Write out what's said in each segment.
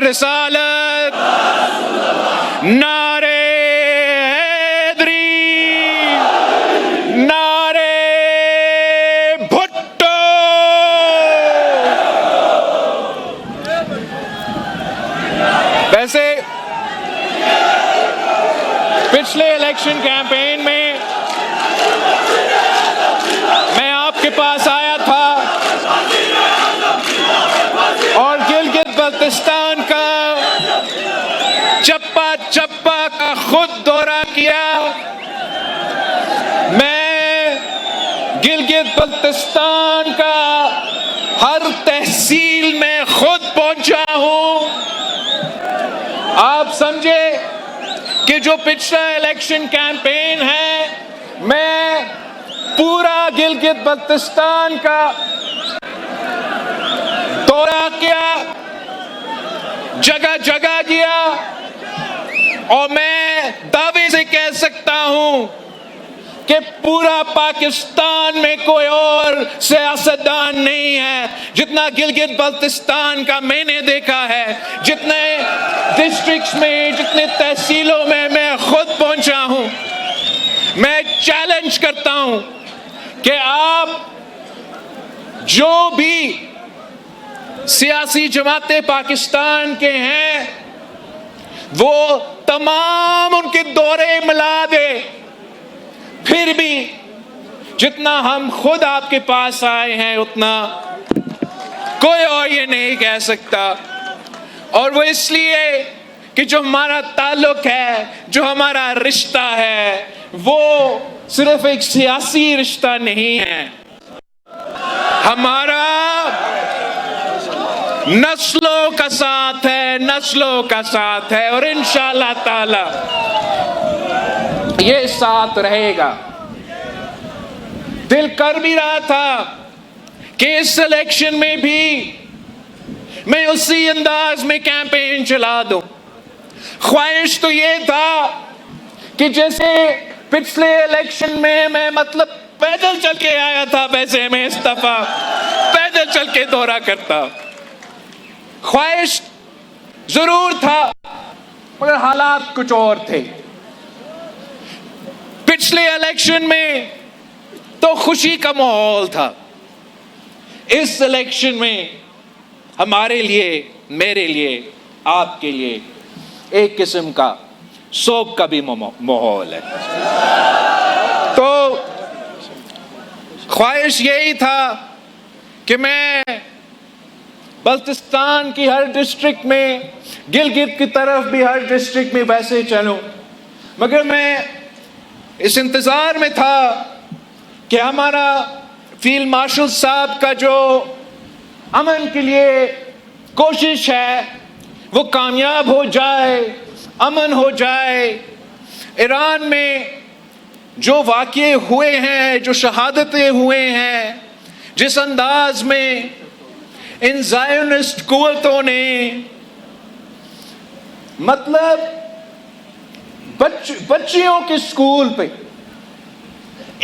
رسالت، نعرے حیدری، نعرے بھٹو۔ ویسے پچھلے الیکشن کیمپین میں میں آپ کے پاس آیا تھا اور گلگت بلتستان کا چپا چپا کا خود دورہ کیا۔ میں گلگت بلتستان کا ہر تحصیل میں خود پہنچا ہوں۔ آپ سمجھے کہ جو پچھلا الیکشن کیمپین ہے میں پورا گلگت بلتستان کا دورہ کیا، جگہ جگہ گیا، اور میں دعوے سے کہہ سکتا ہوں کہ پورا پاکستان میں کوئی اور سیاستدان نہیں ہے جتنا گلگت بلتستان کا میں نے دیکھا ہے۔ جتنے ڈسٹرکٹس میں، جتنے تحصیلوں میں میں خود پہنچا ہوں۔ میں چیلنج کرتا ہوں کہ آپ جو بھی سیاسی جماعتیں پاکستان کے ہیں وہ تمام ان کے دورے ملا دے، پھر بھی جتنا ہم خود آپ کے پاس آئے ہیں اتنا کوئی اور یہ نہیں کہہ سکتا۔ اور وہ اس لیے کہ جو ہمارا تعلق ہے، جو ہمارا رشتہ ہے، وہ صرف ایک سیاسی رشتہ نہیں ہے، ہمارا نسلوں کا ساتھ ہے، نسلوں کا ساتھ ہے، اور انشاءاللہ تعالی یہ ساتھ رہے گا۔ دل کر بھی رہا تھا کہ اس الیکشن میں بھی میں اسی انداز میں کیمپین چلا دوں۔ خواہش تو یہ تھا کہ جیسے پچھلے الیکشن میں مطلب پیدل چل کے آیا تھا، ویسے میں اس دفعہ پیدل چل کے دورہ کرتا۔ خواہش ضرور تھا مگر حالات کچھ اور تھے۔ پچھلے الیکشن میں تو خوشی کا ماحول تھا، اس الیکشن میں ہمارے لیے، میرے لیے، آپ کے لیے ایک قسم کا سوگ کا بھی ماحول ہے۔ تو خواہش یہی تھا کہ میں بلتستان کی ہر ڈسٹرکٹ میں، گلگت کی طرف بھی ہر ڈسٹرکٹ میں ویسے چلوں، مگر میں اس انتظار میں تھا کہ ہمارا فیلڈ مارشل صاحب کا جو امن کے لیے کوشش ہے وہ کامیاب ہو جائے، امن ہو جائے۔ ایران میں جو واقعے ہوئے ہیں، جو شہادتیں ہوئے ہیں، جس انداز میں ان زائونسٹ قوتوں نے مطلب بچیوں کے سکول پہ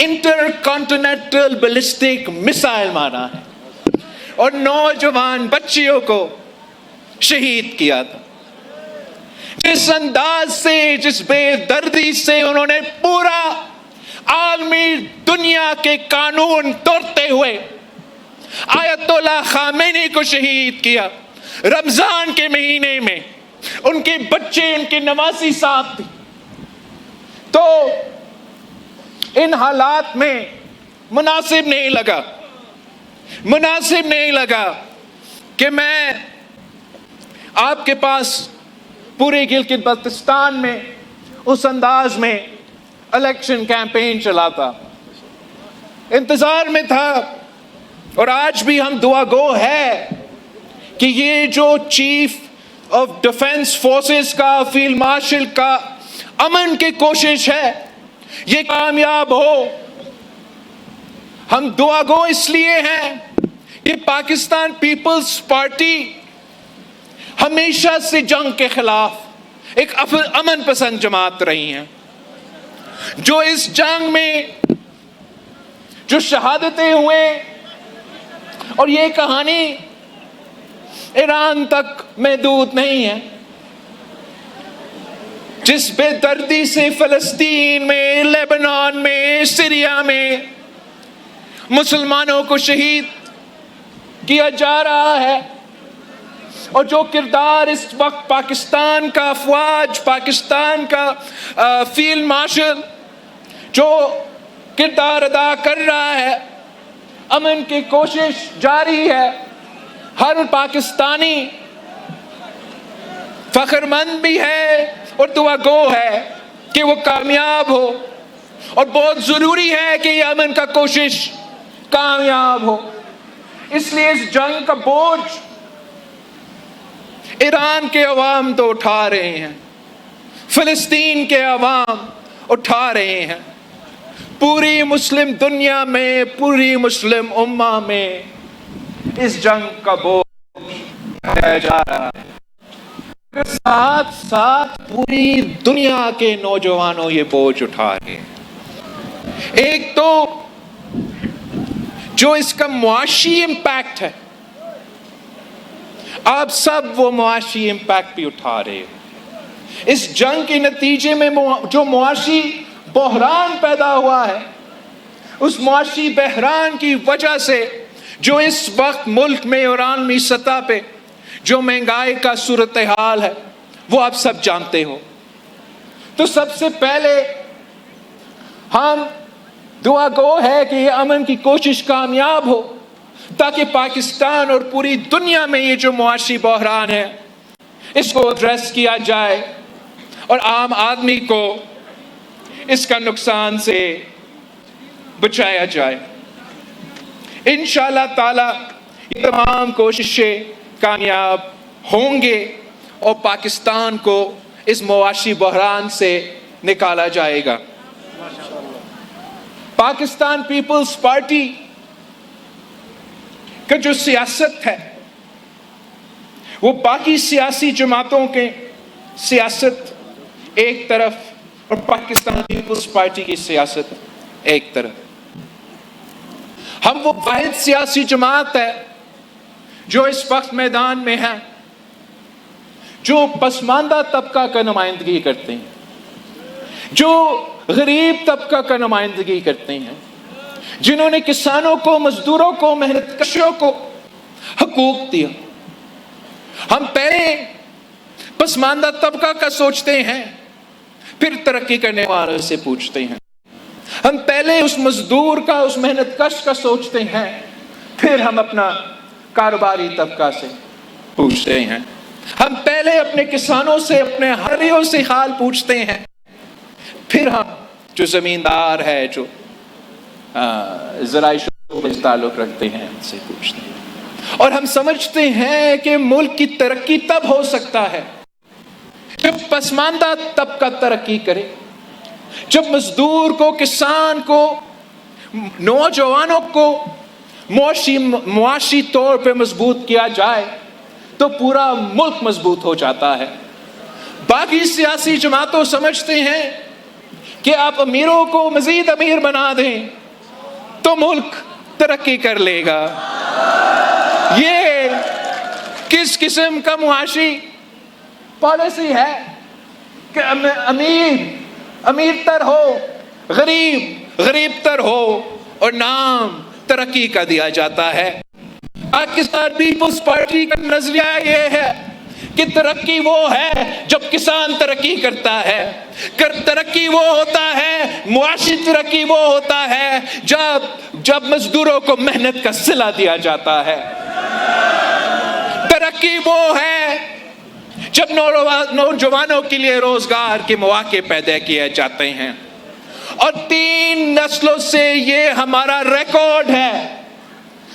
انٹر کانٹیننٹل بیلسٹک میسائل مارا ہے اور نوجوان بچیوں کو شہید کیا تھا، جس انداز سے، جس بے دردی سے انہوں نے پورا عالمی دنیا کے قانون توڑتے ہوئے آیت اللہ خامنئی کو شہید کیا، رمضان کے مہینے میں ان کے بچے، ان کے نواسی ساتھ تھی۔ تو ان حالات میں مناسب نہیں لگا کہ میں آپ کے پاس پورے گلگت بلتستان میں اس انداز میں الیکشن کیمپین چلاتا۔ انتظار میں تھا، اور آج بھی ہم دعا گو ہے کہ یہ جو چیف آف ڈیفنس فورسز کا، فیلڈ مارشل کا امن کی کوشش ہے یہ کامیاب ہو۔ ہم دعا گو اس لیے ہیں کہ پاکستان پیپلز پارٹی ہمیشہ سے جنگ کے خلاف ایک امن پسند جماعت رہی ہیں، جو اس جنگ میں جو شہادتیں ہوئے، اور یہ کہانی ایران تک محدود نہیں ہے. جس بے دردی سے فلسطین میں، لیبنان میں، سیریا میں مسلمانوں کو شہید کیا جا رہا ہے، اور جو کردار اس وقت پاکستان کا افواج، پاکستان کا فیلڈ مارشل جو کردار ادا کر رہا ہے، امن کی کوشش جاری ہے. ہر پاکستانی فخر مند بھی ہے اور دعا گو ہے کہ وہ کامیاب ہو، اور بہت ضروری ہے کہ یہ امن کا کوشش کامیاب ہو. اس لیے اس جنگ کا بوجھ ایران کے عوام تو اٹھا رہے ہیں، فلسطین کے عوام اٹھا رہے ہیں، پوری مسلم دنیا میں، پوری مسلم امہ میں اس جنگ کا بوجھ اٹھایا جا رہا ہے. ساتھ ساتھ پوری دنیا کے نوجوانوں یہ بوجھ اٹھا رہے ہیں. ایک تو جو اس کا معاشی امپیکٹ ہے، آپ سب وہ معاشی امپیکٹ بھی اٹھا رہے ہیں. اس جنگ کے نتیجے میں جو معاشی بحران پیدا ہوا ہے، اس معاشی بحران کی وجہ سے جو اس وقت ملک میں اور عالمی سطح پہ جو مہنگائی کا صورتحال ہے، وہ آپ سب جانتے ہو. تو سب سے پہلے ہم دعا گو ہے کہ یہ امن کی کوشش کامیاب ہو، تاکہ پاکستان اور پوری دنیا میں یہ جو معاشی بحران ہے اس کو ایڈریس کیا جائے اور عام آدمی کو اس کا نقصان سے بچایا جائے. انشاءاللہ تعالی یہ تمام کوششیں کامیاب ہوں گے اور پاکستان کو اس معاشی بحران سے نکالا جائے گا. پاکستان پیپلز پارٹی کا جو سیاست ہے وہ باقی سیاسی جماعتوں کے سیاست ایک طرف اور پاکستان پیپلز پارٹی کی سیاست ایک طرف. ہم وہ واحد سیاسی جماعت ہے جو اس وقت میدان میں ہے، جو پسماندہ طبقہ کا نمائندگی کرتے ہیں، جو غریب طبقہ کا نمائندگی کرتے ہیں، جنہوں نے کسانوں کو، مزدوروں کو، محنت کشوں کو حقوق دیا. ہم پہلے پسماندہ طبقہ کا سوچتے ہیں، پھر ترقی کرنے والوں سے پوچھتے ہیں. ہم پہلے اس مزدور کا، اس محنت کش کا سوچتے ہیں، پھر ہم اپنا کاروباری طبقہ سے پوچھتے ہیں. ہم پہلے اپنے کسانوں سے، اپنے ہریوں سے حال پوچھتے ہیں، پھر ہم جو زمیندار ہے، جو زرعی شعبے سے تعلق رکھتے ہیں، ان سے پوچھتے ہیں. اور ہم سمجھتے ہیں کہ ملک کی ترقی تب ہو سکتا ہے جب پسماندہ طبقہ ترقی کرے، جب مزدور کو، کسان کو، نوجوانوں کو معاشی طور پہ مضبوط کیا جائے تو پورا ملک مضبوط ہو جاتا ہے. باقی سیاسی جماعتوں سمجھتے ہیں کہ آپ امیروں کو مزید امیر بنا دیں تو ملک ترقی کر لے گا. یہ کس قسم کا معاشی پالیسی ہے کہ امیر تر ہو، غریب تر ہو، اور نام ترقی کا دیا جاتا ہے. پاکستان پیپلز پارٹی کا نظریہ یہ ہے کہ ترقی وہ ہے جب کسان ترقی کرتا ہے، ترقی وہ ہوتا ہے، معاشی ترقی وہ ہوتا ہے جب مزدوروں کو محنت کا صلہ دیا جاتا ہے. ترقی وہ ہے جب نوجوانوں کے لیے روزگار کے مواقع پیدا کیے جاتے ہیں. اور 3 نسلوں سے یہ ہمارا ریکارڈ ہے.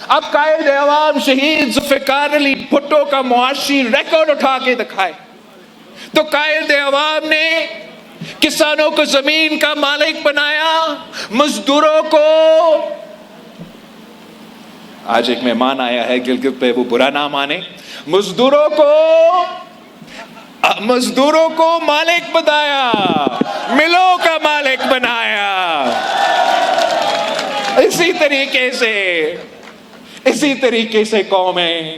اب قائد عوام شہید ذوالفقار علی بھٹو کا معاشی ریکارڈ اٹھا کے دکھائے تو قائد عوام نے کسانوں کو زمین کا مالک بنایا، مزدوروں کو، آج ایک مہمان آیا ہے گلگت پہ، وہ برا نہ مانے، مزدوروں کو مالک بنایا، ملوں کا مالک بنایا. اسی طریقے سے قومیں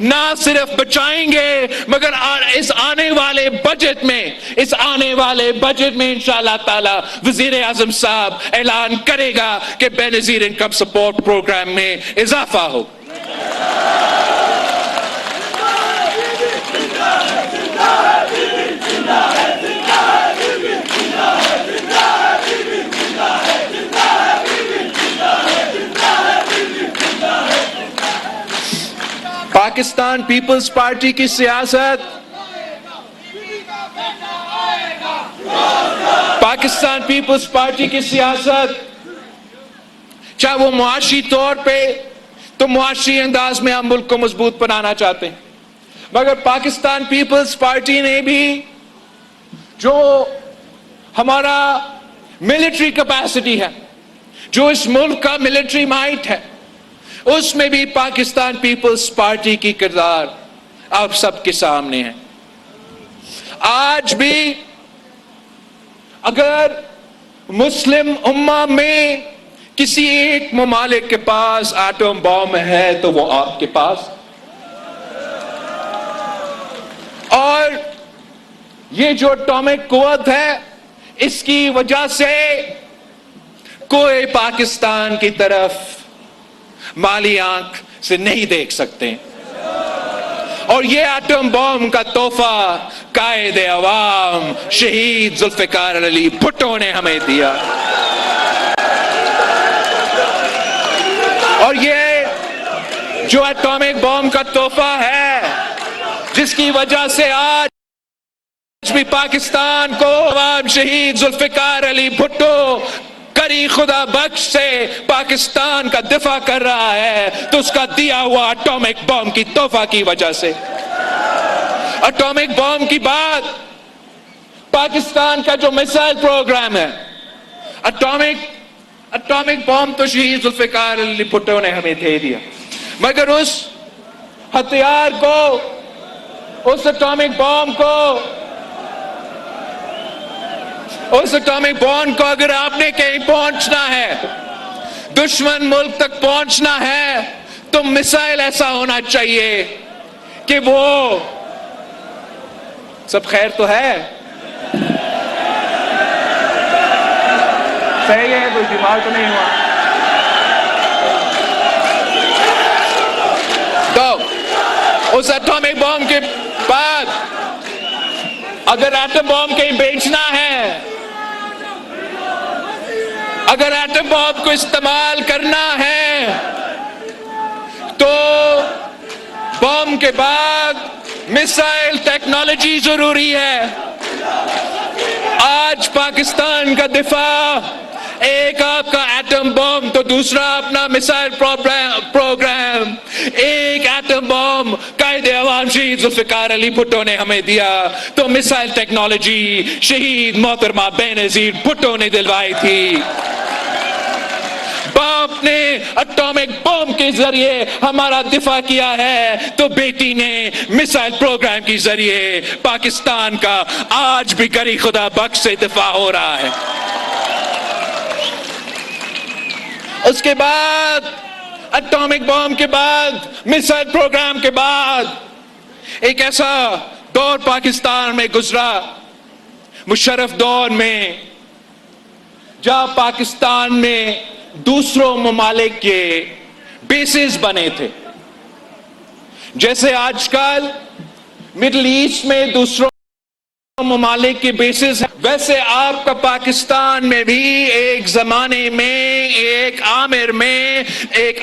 نہ صرف بچائیں گے مگر اس آنے والے بجٹ میں انشاءاللہ تعالی وزیر اعظم صاحب اعلان کرے گا کہ بے نظیر انکم سپورٹ پروگرام میں اضافہ ہو. پاکستان پیپلز پارٹی کی سیاست چاہے وہ معاشی طور پہ تو معاشی انداز میں ہم ملک کو مضبوط بنانا چاہتے ہیں، مگر پاکستان پیپلز پارٹی نے بھی جو ہمارا ملٹری کیپیسٹی ہے، جو اس ملک کا ملٹری مائٹ ہے، اس میں بھی پاکستان پیپلز پارٹی کی کردار آپ سب کے سامنے ہے. آج بھی اگر مسلم امہ میں کسی ایک ممالک کے پاس ایٹم بم ہے تو وہ آپ کے پاس، اور یہ جو اٹامک قوت ہے اس کی وجہ سے کوئی پاکستان کی طرف مالی آنکھ سے نہیں دیکھ سکتے. اور یہ ایٹم بم کا تحفہ قائد عوام شہید ذوالفقار علی بھٹو نے ہمیں دیا، اور یہ جو ایٹامک بم کا تحفہ ہے جس کی وجہ سے آج بھی پاکستان کو عوام شہید ذوالفقار علی بھٹو کری خدا بخش سے پاکستان کا دفاع کر رہا ہے، تو اس کا دیا ہوا ایٹامک بم کی تحفہ کی وجہ سے. ایٹامک بم کی بات، پاکستان کا جو میسائل پروگرام ہے، ایٹامک بم تو شہید ذوالفقار علی بھٹو نے ہمیں دے دیا، مگر اس ہتھیار کو، اس ایٹامک بم کو اگر آپ نے کہیں پہنچنا ہے، دشمن ملک تک پہنچنا ہے، تو میسائل ایسا ہونا چاہیے کہ وہ سب خیر تو ہے، صحیح ہے، کوئی بیمار تو نہیں ہوا؟ تو اس ایٹامک بم کے بعد اگر ایٹم بم کہیں بیچنا ہے، اگر ایٹم بم کو استعمال کرنا ہے، تو بم کے بعد میسائل ٹیکنالوجی ضروری ہے. آج پاکستان کا دفاع، ایک آپ کا ایٹم بم تو دوسرا اپنا میسائل پروگرام. ایک ایٹم بم قائد عوام شہید ذوالفقار علی بھٹو نے ہمیں دیا، تو میسائل ٹیکنالوجی شہید محترمہ بے نظیر بھٹو نے دلوائی تھی. باپ نے اٹامک بم کے ذریعے ہمارا دفاع کیا ہے، تو بیٹی نے میسائل پروگرام کے ذریعے پاکستان کا آج بھی گری خدا بخش سے دفاع ہو رہا ہے. اس کے بعد اٹامک بم کے بعد، میسائل پروگرام کے بعد، ایک ایسا دور پاکستان میں گزرا، مشرف دور میں، جہاں پاکستان میں دوسروں ممالک کے بیسز بنے تھے. جیسے آج کل مڈل ایسٹ میں دوسروں ممالک کے بیسز ہیں، ویسے آپ کا پاکستان میں بھی ایک زمانے میں ایک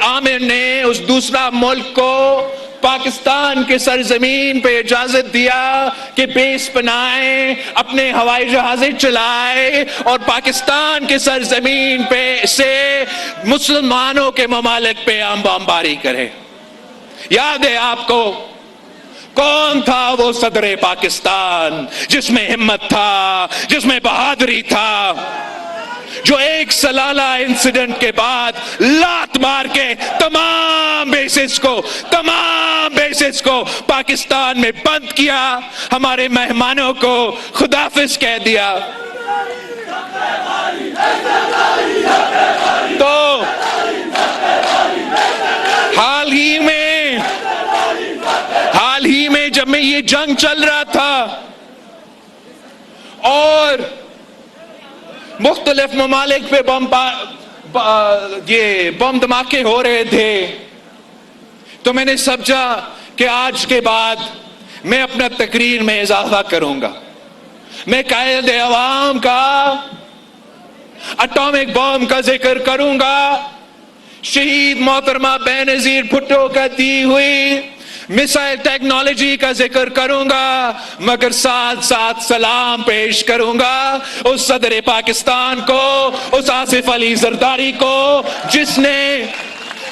عامر نے اس دوسرا ملک کو پاکستان کے سرزمین پہ اجازت دیا کہ بیس بنائے، اپنے ہوائی جہازیں چلائے اور پاکستان کے سرزمین پہ سے مسلمانوں کے ممالک پہ بمباری کرے. یاد ہے آپ کو کون تھا وہ صدر پاکستان جس میں ہمت تھا، جس میں بہادری تھا، جو ایک سلالہ انسیڈنٹ کے بعد لات مار کے تمام بیسز کو پاکستان میں بند کیا، ہمارے مہمانوں کو خداحافظ کہہ دیا. تو حال جنگ چل رہا تھا اور مختلف ممالک پہ بم دھماکے ہو رہے تھے، تو میں نے سمجھا کہ آج کے بعد میں اپنا تقریر میں اضافہ کروں گا، میں قائد عوام کا اٹامک بم کا ذکر کروں گا، شہید محترمہ بے نظیر بھٹو کا دی ہوئی میسائل ٹیکنالوجی کا ذکر کروں گا، مگر ساتھ ساتھ سلام پیش کروں گا اس صدر پاکستان کو، اس آصف علی زرداری کو، جس نے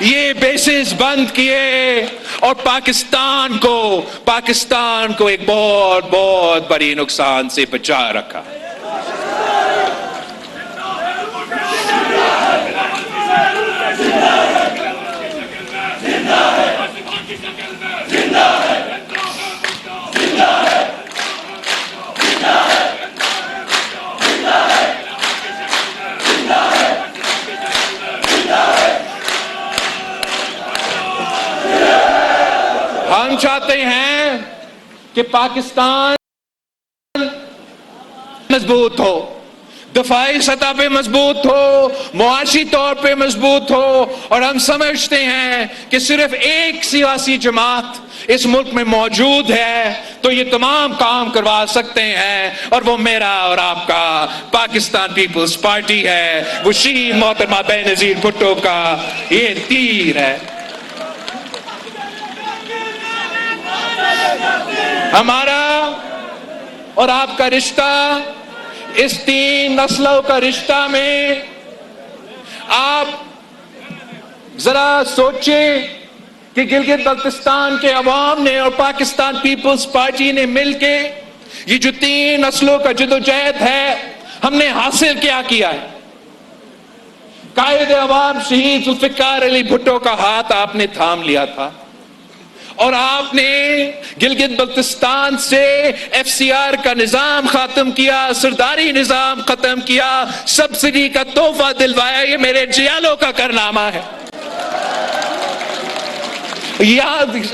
یہ بیسز بند کیے اور پاکستان کو ایک بہت بہت بڑی نقصان سے بچا رکھا۔ ہم چاہتے ہیں کہ پاکستان مضبوط ہو، دفاعی سطح پہ مضبوط ہو، معاشی طور پہ مضبوط ہو، اور ہم سمجھتے ہیں کہ صرف ایک سیاسی جماعت اس ملک میں موجود ہے تو یہ تمام کام کروا سکتے ہیں، اور وہ میرا اور آپ کا پاکستان پیپلز پارٹی ہے، وہ شہید محترمہ بے نظیر بھٹو کا یہ تیر ہے۔ ہمارا اور آپ کا رشتہ اس 3 نسلوں کا رشتہ میں آپ ذرا سوچیں کہ گلگت بلتستان کے عوام نے اور پاکستان پیپلز پارٹی نے مل کے یہ جو 3 نسلوں کا جدوجہد ہے ہم نے حاصل کیا ہے۔ قائد عوام شہید ذوالفقار علی بھٹو کا ہاتھ آپ نے تھام لیا تھا، اور آپ نے گلگت بلتستان سے ایف سی آر کا نظام ختم کیا، سرداری نظام ختم کیا، سبسڈی کا تحفہ دلوایا۔ یہ میرے جیالوں کا کارنامہ ہے۔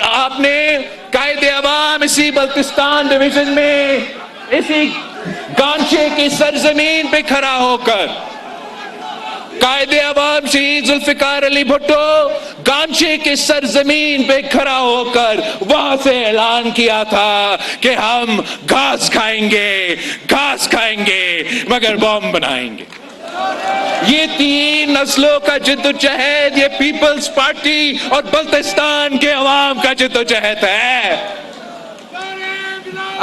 آپ نے قائد عوام اسی بلتستان ڈویژن میں اسی گانچے کی سرزمین پہ کھڑا ہو کر قائد عوام شہید ذوالفقار علی بھٹو گانچے کے سرزمین پہ کھڑا ہو کر وہاں سے اعلان کیا تھا کہ ہم گھاس کھائیں گے مگر بم بنائیں گے۔ یہ 3 نسلوں کا جدوجہد، یہ پیپلز پارٹی اور بلتستان کے عوام کا جدوجہد ہے۔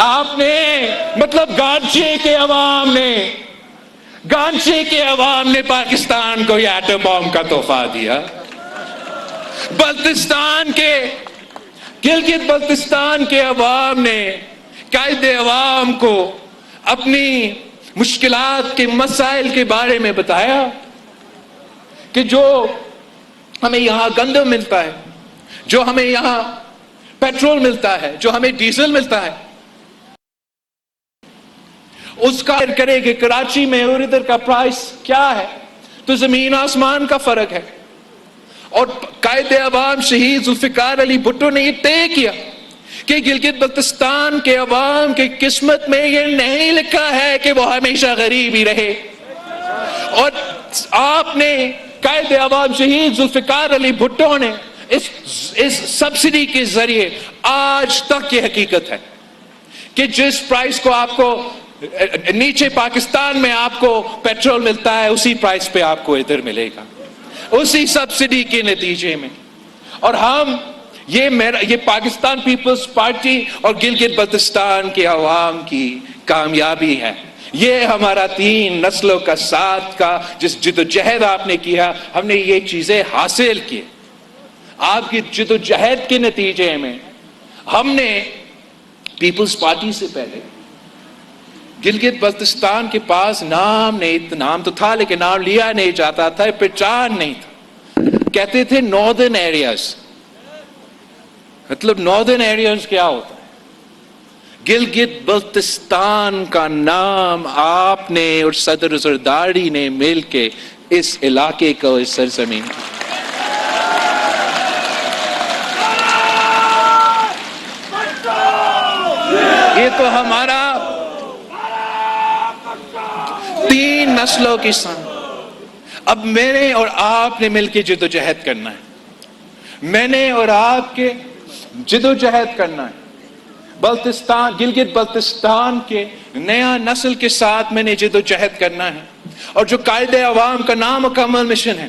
آپ نے مطلب گانچے کے عوام نے پاکستان کو یہ ایٹم بم کا تحفہ دیا۔ گلگت بلتستان کے عوام نے قائد عوام کو اپنی مشکلات کے مسائل کے بارے میں بتایا کہ جو ہمیں یہاں گندم ملتا ہے، جو ہمیں یہاں پیٹرول ملتا ہے، جو ہمیں ڈیزل ملتا ہے، اس کا کرے کہ کراچی میں اور ادھر کا پرائس کیا ہے، تو زمین آسمان کا فرق ہے۔ اور قائد عوام شہید ذوالفقار علی بھٹو نے یہ طے کیا کہ گلگت بلتستان کے عوام کی قسمت میں یہ نہیں لکھا ہے کہ وہ ہمیشہ غریب ہی رہے، اور آپ نے قائد عوام شہید ذوالفقار علی بھٹو نے اس سبسڈی کے ذریعے آج تک یہ حقیقت ہے کہ جس پرائس کو آپ کو نیچے پاکستان میں آپ کو پیٹرول ملتا ہے اسی پرائس پہ آپ کو ادھر ملے گا، اسی سبسڈی کے نتیجے میں۔ اور ہم یہ پاکستان پیپلز پارٹی اور گلگت بلتستان کے عوام کی کامیابی ہے، یہ ہمارا 3 نسلوں کا ساتھ کا جس جدوجہد آپ نے کیا، ہم نے یہ چیزیں حاصل کی۔ آپ کی جدوجہد کے نتیجے میں ہم نے پیپلز پارٹی سے پہلے گلگت بلتستان کے پاس نام تو تھا لیکن نام لیا نہیں جاتا تھا، پہچان نہیں تھا، کہتے تھے ناردرن ایریاز۔ مطلب ناردرن ایریاز کیا ہوتا ہے؟ گلگت بلتستان کا نام آپ نے اور صدر زرداری نے مل کے اس علاقے کو، اس سرزمین کو یہ تو ہمارا 3 نسلوں کی سان. اب میرے اور آپ نے مل کے جدوجہد کرنا ہے. میں نے اور آپ کے جدوجہد کرنا ہے. بلتستان، گلگت بلتستان کے نیا نسل کے ساتھ میں نے جدوجہد کرنا ہے. اور جو قائد عوام کا نامکمل مشن ہے،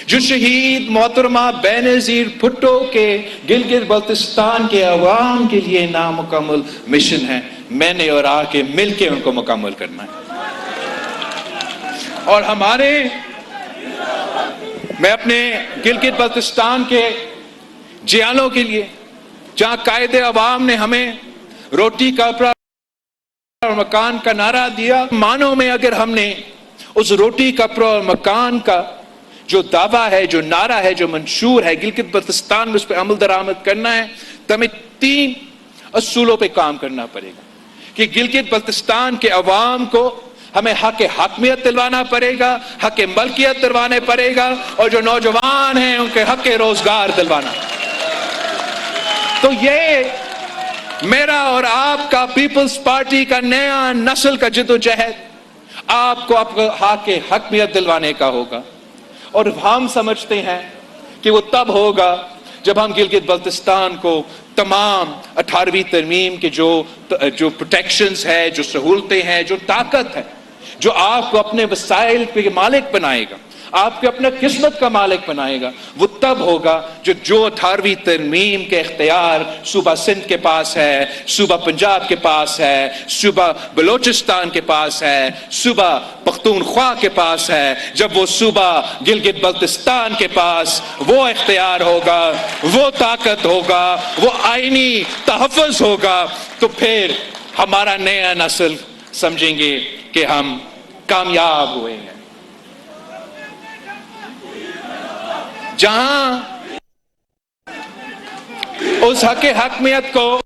جو شہید محترمہ بینظیر بھٹو کے گلگت بلتستان کے عوام کے لیے نامکمل مشن ہے، میں نے اور آپ کے مل کے ان کو مکمل کرنا ہے. اور میں اپنے گلگت بلتستان کے جیالوں کے لیے، جہاں قائد عوام نے ہمیں روٹی کپڑا اور مکان کا نعرہ دیا، معنوں میں اگر ہم نے اس روٹی کپڑا اور مکان کا جو دعویٰ ہے، جو نعرہ ہے، جو منشور ہے، گلگت بلتستان میں اس پہ عمل درآمد کرنا ہے تو ہمیں 3 اصولوں پہ کام کرنا پڑے گا. کہ گلگت بلتستان کے عوام کو ہمیں حق حاکمیت دلوانا پڑے گا، حق ملکیت دلوانے پڑے گا، اور جو نوجوان ہیں ان کے حق روزگار دلوانا. تو یہ میرا اور آپ کا پیپلز پارٹی کا نیا نسل کا جدوجہد آپ کو حق حاکمیت دلوانے کا ہوگا. اور ہم سمجھتے ہیں کہ وہ تب ہوگا جب ہم گلگت بلتستان کو تمام 18ویں ترمیم کے جو پروٹیکشنز ہے، جو سہولتیں ہیں، جو طاقت ہے، جو آپ کو اپنے وسائل کے مالک بنائے گا، آپ کو اپنا قسمت کا مالک بنائے گا، وہ تب ہوگا جو 18ویں ترمیم کے اختیار صوبہ سندھ کے پاس ہے، صوبہ پنجاب کے پاس ہے، صوبہ بلوچستان کے پاس ہے، صوبہ پختونخوا کے پاس ہے. جب وہ صوبہ گلگت بلتستان کے پاس وہ اختیار ہوگا، وہ طاقت ہوگا، وہ آئینی تحفظ ہوگا، تو پھر ہمارا نیا نسل سمجھیں گے کہ ہم کامیاب ہوئے ہیں. جہاں اس حق حاکمیت کو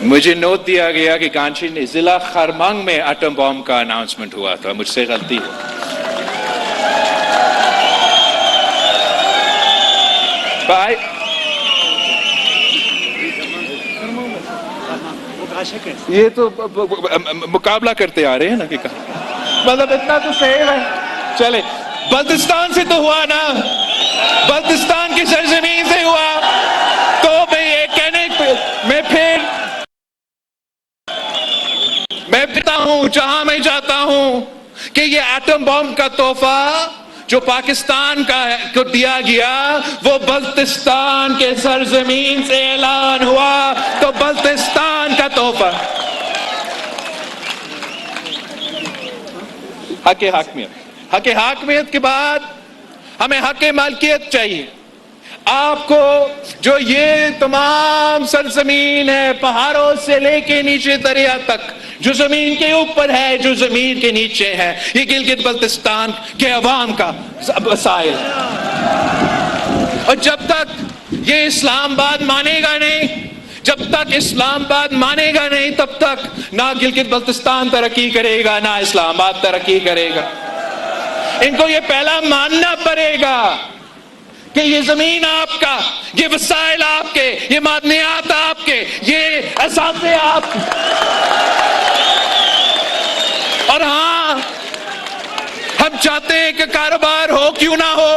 مجھے نوٹ دیا گیا کہ کانچی نے ضلع خرمنگ میں ایٹم بم کا اناؤنسمنٹ ہوا تھا. مجھ سے غلطی ہے. یہ تو مقابلہ کرتے آ رہے ہیں نا کہ مطلب اتنا تو صحیح ہے. چلے بلتستان سے تو ہوا نا، بلتستان کی سرزمین سے ہوا. تو میں یہ کہنے میں پتا ہوں جہاں میں جاتا ہوں کہ یہ ایٹم بم کا تحفہ جو پاکستان کو دیا گیا وہ بلتستان کے سرزمین سے اعلان ہوا، تو بلتستان کا تحفہ. حق حاکمیت کے بعد ہمیں حق مالکیت چاہیے. آپ کو جو یہ تمام سرزمین ہے، پہاڑوں سے لے کے نیچے دریا تک، جو زمین کے اوپر ہے، جو زمین کے نیچے ہے، یہ گلگت بلتستان کے عوام کا وسائل. اور جب تک یہ اسلام آباد مانے گا نہیں، جب تک اسلام آباد مانے گا نہیں، تب تک نہ گلگت بلتستان ترقی کرے گا، نہ اسلام آباد ترقی کرے گا. ان کو یہ پہلا ماننا پڑے گا کہ یہ زمین آپ کا، یہ وسائل آپ کے، یہ معدنیات آپ کے، یہ اثاثے آپ کے. اور ہاں، ہم چاہتے ہیں کہ کاروبار ہو کیوں نہ ہو،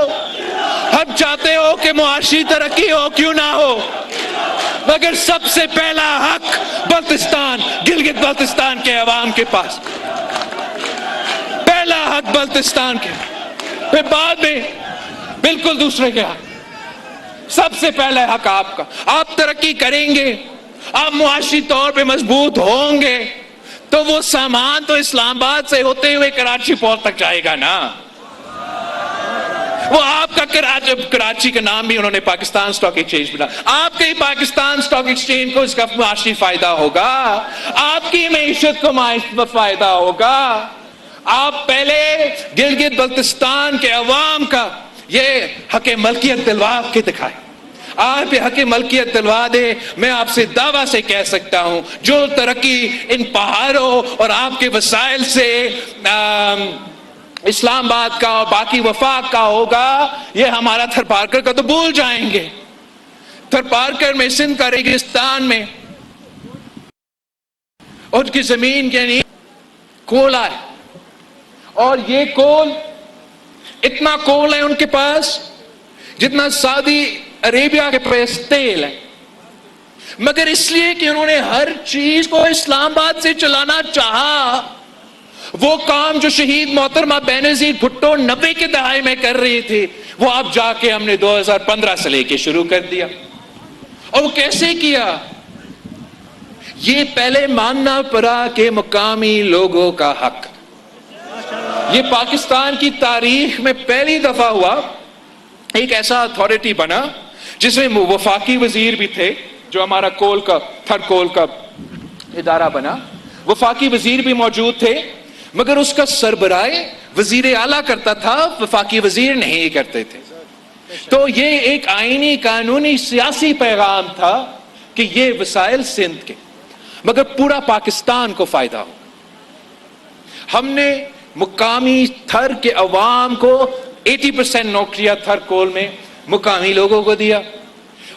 ہم چاہتے ہو کہ معاشی ترقی ہو کیوں نہ ہو، مگر سب سے پہلا حق بلتستان، گلگت بلتستان کے عوام کے پاس. پہلا حق بلتستان کے، پھر بعد میں بالکل دوسرے کے حق. سب سے پہلا حق آپ کا. آپ ترقی کریں گے، آپ معاشی طور پہ مضبوط ہوں گے، تو وہ سامان تو اسلام آباد سے ہوتے ہوئے کراچی پورٹ تک جائے گا نا. وہ آپ کا کراچی کا نام بھی انہوں نے پاکستان سٹاک ایکسچینج بنا. آپ کے پاکستان سٹاک ایکسچینج کو اس کا معاشی فائدہ ہوگا، آپ کی معیشت کو فائدہ ہوگا. آپ پہلے گلگت بلتستان کے عوام کا یہ حق ملکیت دلوا کے دکھائے. آپ حق ملکیت دلوا دے. میں آپ سے دعویٰ سے کہہ سکتا ہوں جو ترقی ان پہاڑوں اور آپ کے وسائل سے اسلام آباد کا اور باقی وفاق کا ہوگا، یہ ہمارا تھرپارکر کا تو بھول جائیں گے. تھرپارکر میں، سندھ کا ریگستان میں، ان کی زمین یعنی کولا ہے، اور یہ کول، اتنا کول ہے ان کے پاس جتنا سعودی عربیہ کے پاس تیل ہے. مگر اس لیے کہ انہوں نے ہر چیز کو اسلام آباد سے چلانا چاہا، وہ کام جو شہید محترمہ بینظیر بھٹو 90 کے دہائی میں کر رہی تھی، وہ اب جا کے ہم نے 2015 سے لے کے شروع کر دیا. اور وہ کیسے کیا؟ یہ پہلے ماننا پڑا کہ مقامی لوگوں کا حق. یہ پاکستان کی تاریخ میں پہلی دفعہ ہوا ایک ایسا اتھارٹی بنا جس میں وفاقی وزیر بھی تھے، جو ہمارا کول کا تھرڈ کول کا ادارہ بنا، وفاقی وزیر بھی موجود تھے، مگر اس کا سربراہ وزیر اعلیٰ کرتا تھا، وفاقی وزیر نہیں کرتے تھے. تو یہ ایک آئینی، قانونی، سیاسی پیغام تھا کہ یہ وسائل سندھ کے مگر پورا پاکستان کو فائدہ ہو. ہم نے مقامی تھر کے عوام کو 80% نوکریاں تھر کول میں مقامی لوگوں کو دیا.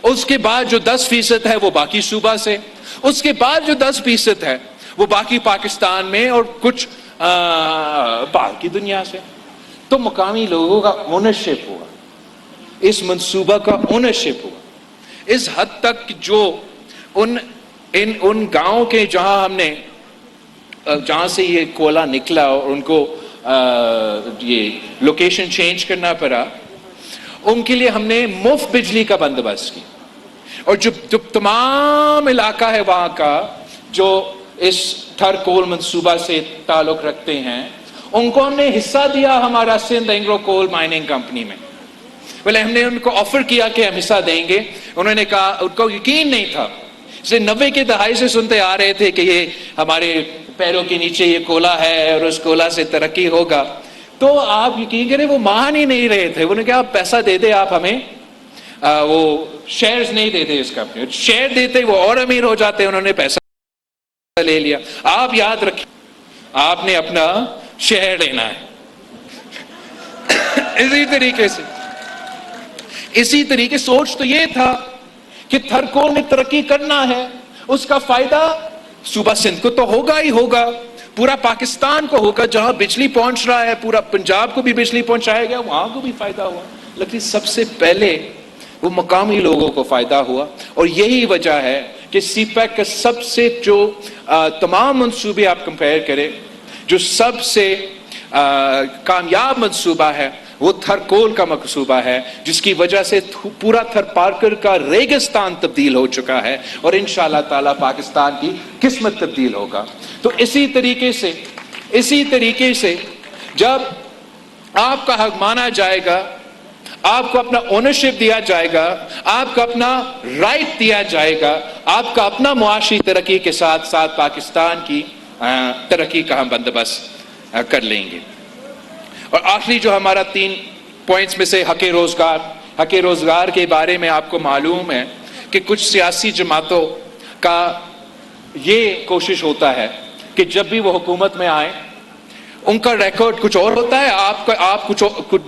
اس کے بعد جو 10% ہے وہ باقی صوبہ سے، اس کے بعد جو 10% ہے وہ باقی پاکستان میں اور کچھ باقی دنیا سے. تو مقامی لوگوں کا اونرشپ ہوا، اس منصوبہ کا اونرشپ ہوا اس حد تک جو ان گاؤں کے جہاں سے یہ کولا نکلا اور ان کو یہ لوکیشن چینج کرنا پڑا، ان کے لیے ہم نے مفت بجلی کا بندوبست کیا. اور جو تمام علاقہ ہے وہاں کا جو اس تھر کول منصوبہ سے تعلق رکھتے ہیں، ان کو ہم نے حصہ دیا ہمارا سندھ اینگرو کول مائننگ کمپنی میں. بولے ہم نے ان کو آفر کیا کہ ہم حصہ دیں گے، انہوں نے کہا، ان کو یقین نہیں تھا. اسے 90 کے دہائی سے سنتے آ رہے تھے کہ یہ ہمارے پیروں کے نیچے یہ کولا ہے اور اس کولا سے ترقی ہوگا. تو آپ یقین کریں وہ مان ہی نہیں رہے تھے. انہوں نے کہا آپ پیسہ دے دیں، آپ ہمیں وہ شیئرز نہیں دیتے اس کمپنی، شیئر دیتے وہ اور امیر ہو جاتے. انہوں نے پیسہ لے لیا. آپ یاد رکھیں، آپ نے اپنا شیئر لینا ہے. اسی طریقے سوچ تو یہ تھا کہ تھر کول میں ترقی کرنا ہے، اس کا فائدہ صوبہ سندھ کو تو ہوگا ہی ہوگا، پورا پاکستان کو ہوگا. جہاں بجلی پہنچ رہا ہے پورا پنجاب کو بھی بجلی پہنچایا گیا، وہاں کو بھی فائدہ ہوا. لیکن سب سے پہلے وہ مقامی لوگوں کو فائدہ ہوا. اور یہی وجہ ہے کہ سی پیک کا سب سے جو تمام منصوبے آپ کمپیئر کریں، جو سب سے کامیاب منصوبہ ہے وہ تھر کول کا منصوبہ ہے، جس کی وجہ سے پورا تھر پارکر کا ریگستان تبدیل ہو چکا ہے اور انشاءاللہ تعالیٰ پاکستان کی قسمت تبدیل ہوگا. تو اسی طریقے سے جب آپ کا حق مانا جائے گا، آپ کو اپنا اونرشپ دیا جائے گا، آپ کو اپنا رائٹ دیا جائے گا، آپ کا اپنا معاشی ترقی کے ساتھ ساتھ پاکستان کی ترقی کا ہم بندوبست کر لیں گے. اور آخری جو ہمارا 3 پوائنٹس میں سے حق روزگار کے بارے میں آپ کو معلوم ہے کہ کچھ سیاسی جماعتوں کا یہ کوشش ہوتا ہے کہ جب بھی وہ حکومت میں آئیں ان کا ریکارڈ کچھ اور ہوتا ہے، آپ کچھ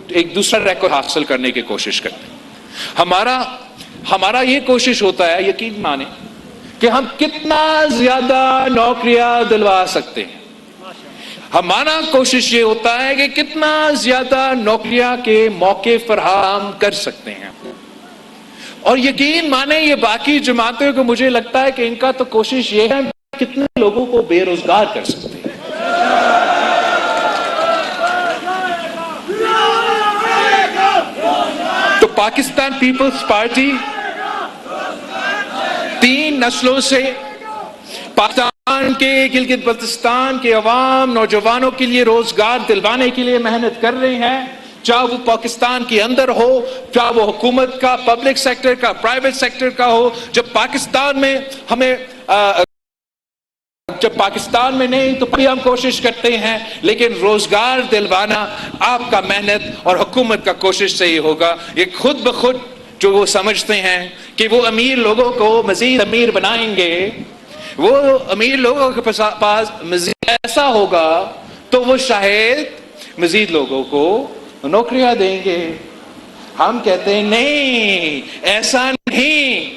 ایک دوسرا ریکارڈ حاصل کرنے کی کوشش کرتے ہیں. ہمارا یہ کوشش ہوتا ہے، یقین مانیں، کہ ہم کتنا زیادہ نوکریاں دلوا سکتے ہیں. ہمارا کوشش یہ ہوتا ہے کہ کتنا زیادہ نوکریاں کے موقع فراہم کر سکتے ہیں. اور یقین مانیں یہ باقی جماعتوں کو مجھے لگتا ہے کہ ان کا تو کوشش یہ ہے کتنے لوگوں کو بے روزگار کر سکتے ہیں. تو پاکستان پیپلز پارٹی 3 نسلوں سے پاکستان کے گلگت بلتستان کے عوام نوجوانوں کے لیے روزگار دلوانے کے لیے محنت کر رہے ہیں، چاہے وہ پاکستان کے اندر ہو، چاہے وہ حکومت کا، پبلک سیکٹر کا، پرائیویٹ سیکٹر کا ہو. جب پاکستان میں نہیں تو بھی ہم کوشش کرتے ہیں، لیکن روزگار دلوانا آپ کا محنت اور حکومت کا کوشش سے ہی ہوگا. یہ خود بخود جو وہ سمجھتے ہیں کہ وہ امیر لوگوں کو مزید امیر بنائیں گے، وہ امیر لوگوں کے پاس مزید ایسا ہوگا تو وہ شاید مزید لوگوں کو نوکریاں دیں گے۔ ہم کہتے ہیں نہیں، ایسا نہیں۔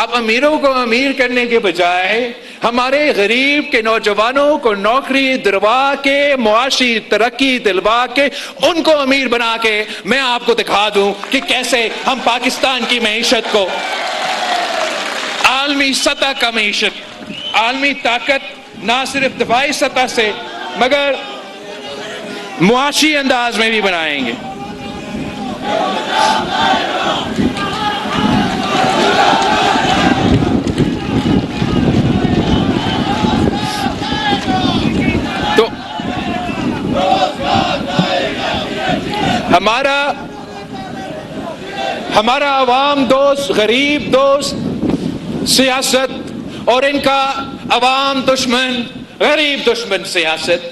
اب امیروں کو امیر کرنے کے بجائے ہمارے غریب کے نوجوانوں کو نوکری دلوا کے، معاشی ترقی دلوا کے، ان کو امیر بنا کے میں آپ کو دکھا دوں کہ کیسے ہم پاکستان کی معیشت کو عالمی سطح کا معیشت، عالمی طاقت نہ صرف دفاعی سطح سے مگر معاشی انداز میں بھی بنائیں گے۔ تو ہمارا عوام دوست، غریب دوست سیاست اور ان کا عوام دشمن، غریب دشمن سیاست،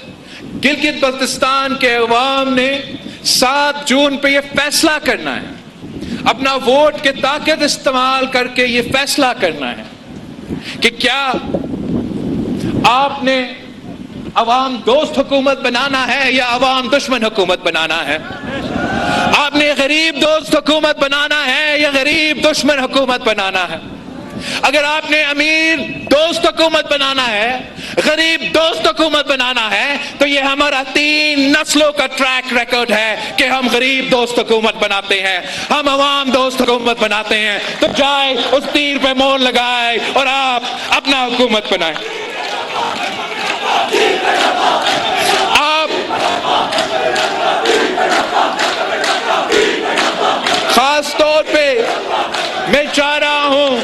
گلگت بلتستان کے عوام نے 7 جون پہ یہ فیصلہ کرنا ہے، اپنا ووٹ کے طاقت استعمال کر کے یہ فیصلہ کرنا ہے کہ کیا آپ نے عوام دوست حکومت بنانا ہے یا عوام دشمن حکومت بنانا ہے؟ آپ نے غریب دوست حکومت بنانا ہے یا غریب دشمن حکومت بنانا ہے؟ اگر آپ نے امیر دوست حکومت بنانا ہے، غریب دوست حکومت بنانا ہے، تو یہ ہمارا 3 نسلوں کا ٹریک ریکارڈ ہے کہ ہم غریب دوست حکومت بناتے ہیں، ہم عوام دوست حکومت بناتے ہیں۔ تو جائے اس تیر پہ مور لگائے اور آپ اپنا حکومت بنائیں۔ آپ خاص طور پہ میں چاہ رہا ہوں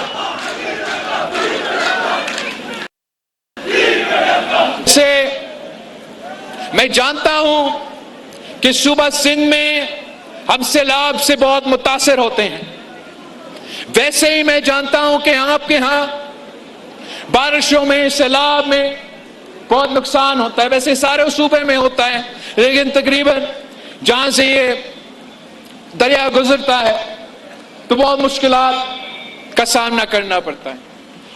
میں جانتا ہوں کہ صوبہ سندھ میں ہم سیلاب سے بہت متاثر ہوتے ہیں، ویسے ہی میں جانتا ہوں کہ آپ کے ہاں بارشوں میں، سیلاب میں بہت نقصان ہوتا ہے، ویسے سارے صوبے میں ہوتا ہے، لیکن تقریباً جہاں سے یہ دریا گزرتا ہے تو بہت مشکلات کا سامنا کرنا پڑتا ہے۔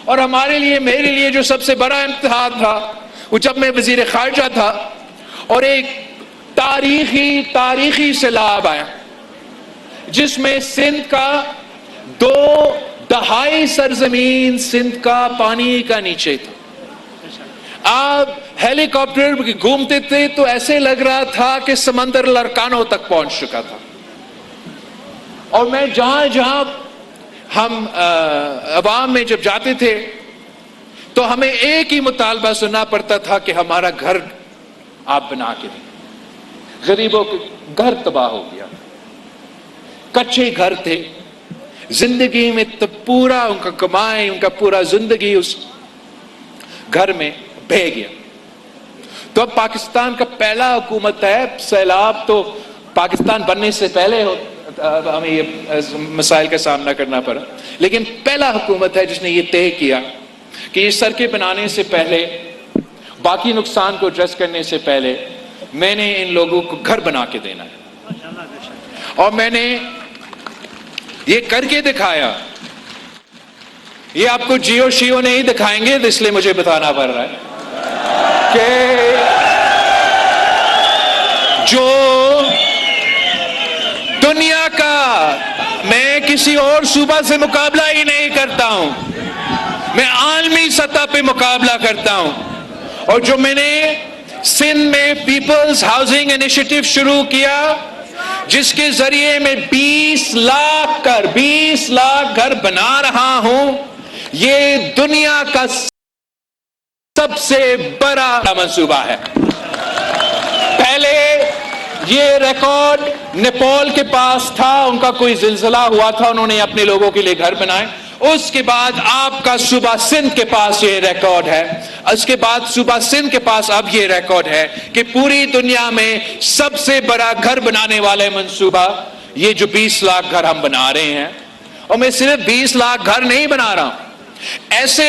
اور ہمارے لیے، میرے لیے جو سب سے بڑا امتحان تھا وہ جب میں وزیر خارجہ تھا اور ایک تاریخی سیلاب آیا جس میں سندھ کا 2 دہائی سرزمین سندھ کا پانی کا نیچے تھا۔ آپ ہیلی کاپٹر گھومتے تھے تو ایسے لگ رہا تھا کہ سمندر لرکانوں تک پہنچ چکا تھا، اور میں جہاں ہم عوام میں جب جاتے تھے تو ہمیں ایک ہی مطالبہ سننا پڑتا تھا کہ ہمارا گھر آپ بنا کے دیں۔ غریبوں کے گھر تباہ ہو گیا، کچے گھر تھے، زندگی میں تو پورا ان کا کمائی، ان کا پورا زندگی اس گھر میں بہہ گیا۔ تو اب پاکستان کا پہلا حکومت ہے، سیلاب تو پاکستان بننے سے پہلے ہمیں یہ مسائل کا سامنا کرنا پڑا، لیکن پہلا حکومت ہے جس نے یہ طے کیا کہ یہ سڑکیں بنانے سے پہلے، باقی نقصان کو ایڈریس کرنے سے پہلے میں نے ان لوگوں کو گھر بنا کے دینا ہے، اور میں نے یہ کر کے دکھایا۔ یہ آپ کو جیو شیو نہیں دکھائیں گے، اس لیے مجھے بتانا پڑ رہا ہے کہ جو دنیا کا میں کسی اور صوبہ سے مقابلہ ہی نہیں کرتا ہوں، میں عالمی سطح پہ مقابلہ کرتا ہوں، اور جو میں نے سندھ میں پیپلز ہاؤسنگ انیشیٹو شروع کیا جس کے ذریعے میں 20 لاکھ گھر بنا رہا ہوں، یہ دنیا کا سب سے بڑا منصوبہ ہے۔ پہلے یہ ریکارڈ نیپال کے پاس تھا، ان کا کوئی زلزلہ ہوا تھا، انہوں نے اپنے لوگوں کے لیے گھر بنائے، اس کے بعد آپ کا صوبہ سندھ کے پاس یہ ریکارڈ ہے، اس کے بعد صوبہ سندھ کے پاس اب یہ ریکارڈ ہے کہ پوری دنیا میں سب سے بڑا گھر بنانے والے منصوبہ یہ جو 20 لاکھ گھر ہم بنا رہے ہیں۔ اور میں صرف 20 لاکھ گھر نہیں بنا رہا ہوں، ایسے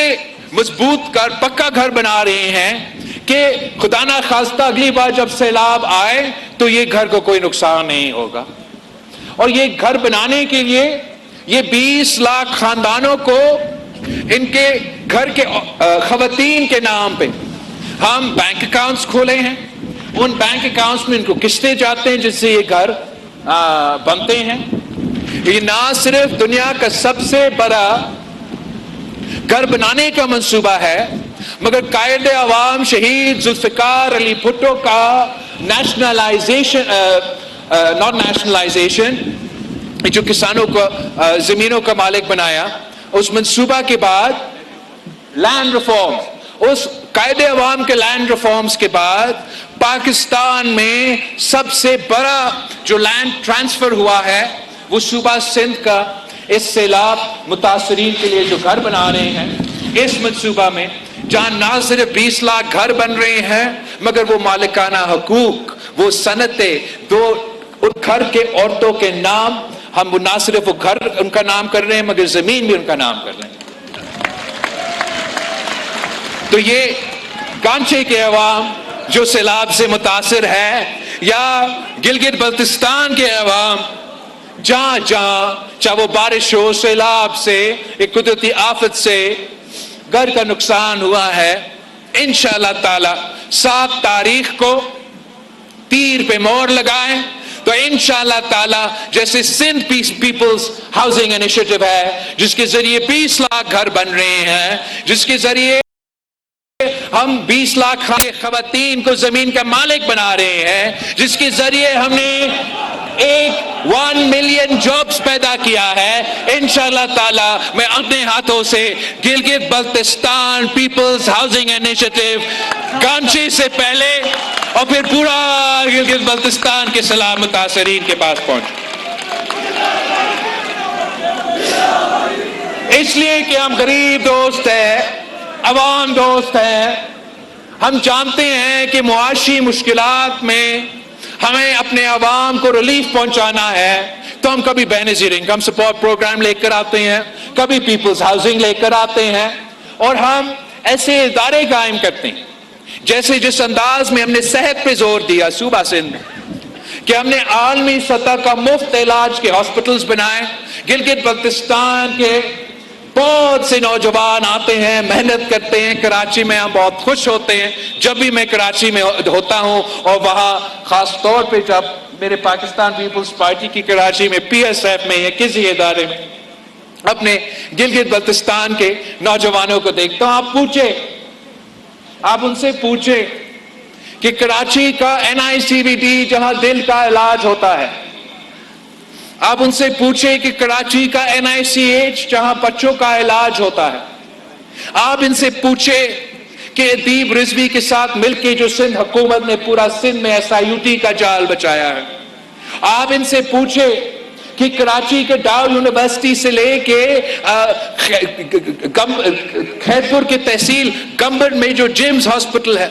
مضبوط گھر، پکا گھر بنا رہے ہیں کہ خدا نہ خواستہ اگلی بار جب سیلاب آئے تو یہ گھر کو کوئی نقصان نہیں ہوگا۔ اور یہ گھر بنانے کے لیے یہ 20 لاکھ خاندانوں کو ان کے گھر کے خواتین کے نام پہ ہم بینک اکاؤنٹس کھولے ہیں. ان بینک اکاؤنٹس میں ان کو قسطیں جاتے ہیں جس سے یہ گھر بنتے ہیں. یہ نہ صرف دنیا کا سب سے بڑا گھر بنانے کا منصوبہ ہے مگر قائد عوام شہید ذوالفقار علی بھٹو کا نیشنلائزیشن ناٹ نیشنلائزیشن جو کسانوں کو زمینوں کا مالک بنایا, اس منصوبہ کے بعد لینڈ ریفارم, اس قائد عوام کے لینڈ ریفارمز کے بعد پاکستان میں سب سے بڑا جو لینڈ ٹرانسفر ہوا ہے وہ صوبہ سندھ کا اس سیلاب متاثرین کے لیے جو گھر بنا رہے ہیں اس منصوبہ میں, جہاں نہ صرف 20 لاکھ گھر بن رہے ہیں مگر وہ مالکانہ حقوق, وہ صنعتیں, ان گھر کے عورتوں کے نام ہم وہ نہ صرف وہ گھر ان کا نام کر رہے ہیں مگر زمین بھی ان کا نام کر رہے ہیں. تو یہ کانچے کے عوام جو سیلاب سے متاثر ہے یا گلگت بلتستان کے عوام جہاں چاہے وہ بارش ہو, سیلاب سے, ایک قدرتی آفت سے گھر کا نقصان ہوا ہے, انشاءاللہ تعالی 7 تاریخ کو تیر پہ مور لگائیں تو انشاءاللہ تعالی جیسے سندھ پیپلز ہاؤسنگ انیشیٹو ہے جس کے ذریعے 20 لاکھ گھر بن رہے ہیں, جس کے ذریعے ہم 20 لاکھ خواتین کو زمین کا مالک بنا رہے ہیں, جس کے ذریعے ہم نے 1 ملین جابز پیدا کیا ہے, انشاءاللہ تعالی میں اپنے ہاتھوں سے Gilgit Baltistan peoples housing initiative کانچی سے پہلے اور پھر پورا گلگت بلتستان کے سیلاب متاثرین کے پاس پہنچ, اس لیے کہ ہم غریب دوست ہیں, عوام دوست ہیں. ہم جانتے ہیں کہ معاشی مشکلات میں ہمیں اپنے عوام کو ریلیف پہنچانا ہے تو ہم کبھی بینظیر انکم سپورٹ پروگرام لے کر آتے ہیں, کبھی پیپلز ہاؤسنگ لے کر آتے ہیں, اور ہم ایسے ادارے قائم کرتے ہیں جیسے جس انداز میں ہم نے صحت پہ زور دیا صوبہ سندھ میں کہ ہم نے عالمی سطح کا مفت علاج کے ہاسپٹلز بنائے. گلگت بلتستان کے بہت سے نوجوان آتے ہیں, محنت کرتے ہیں. کراچی میں ہم بہت خوش ہوتے ہیں جب بھی میں کراچی میں ہوتا ہوں, اور وہاں خاص طور پہ جب میرے پاکستان پیپلز پارٹی کی کراچی میں PSF میں یا کسی ادارے میں اپنے گلگت بلتستان کے نوجوانوں کو دیکھتا ہوں. آپ ان سے پوچھیں کہ کراچی کا NICVD جہاں دل کا علاج ہوتا ہے, آپ ان سے پوچھیں کہ کراچی کا NICH جہاں بچوں کا علاج ہوتا ہے, آپ ان سے پوچھیں کہ ادیب رضوی کے ساتھ مل کے جو سندھ حکومت نے پورا سندھ میں SIUT کا جال بچایا ہے, آپ ان سے پوچھیں کہ کراچی کے ڈاؤ یونیورسٹی سے لے کے خیرپور کی تحصیل گمبر میں جو جیمز ہاسپٹل ہے,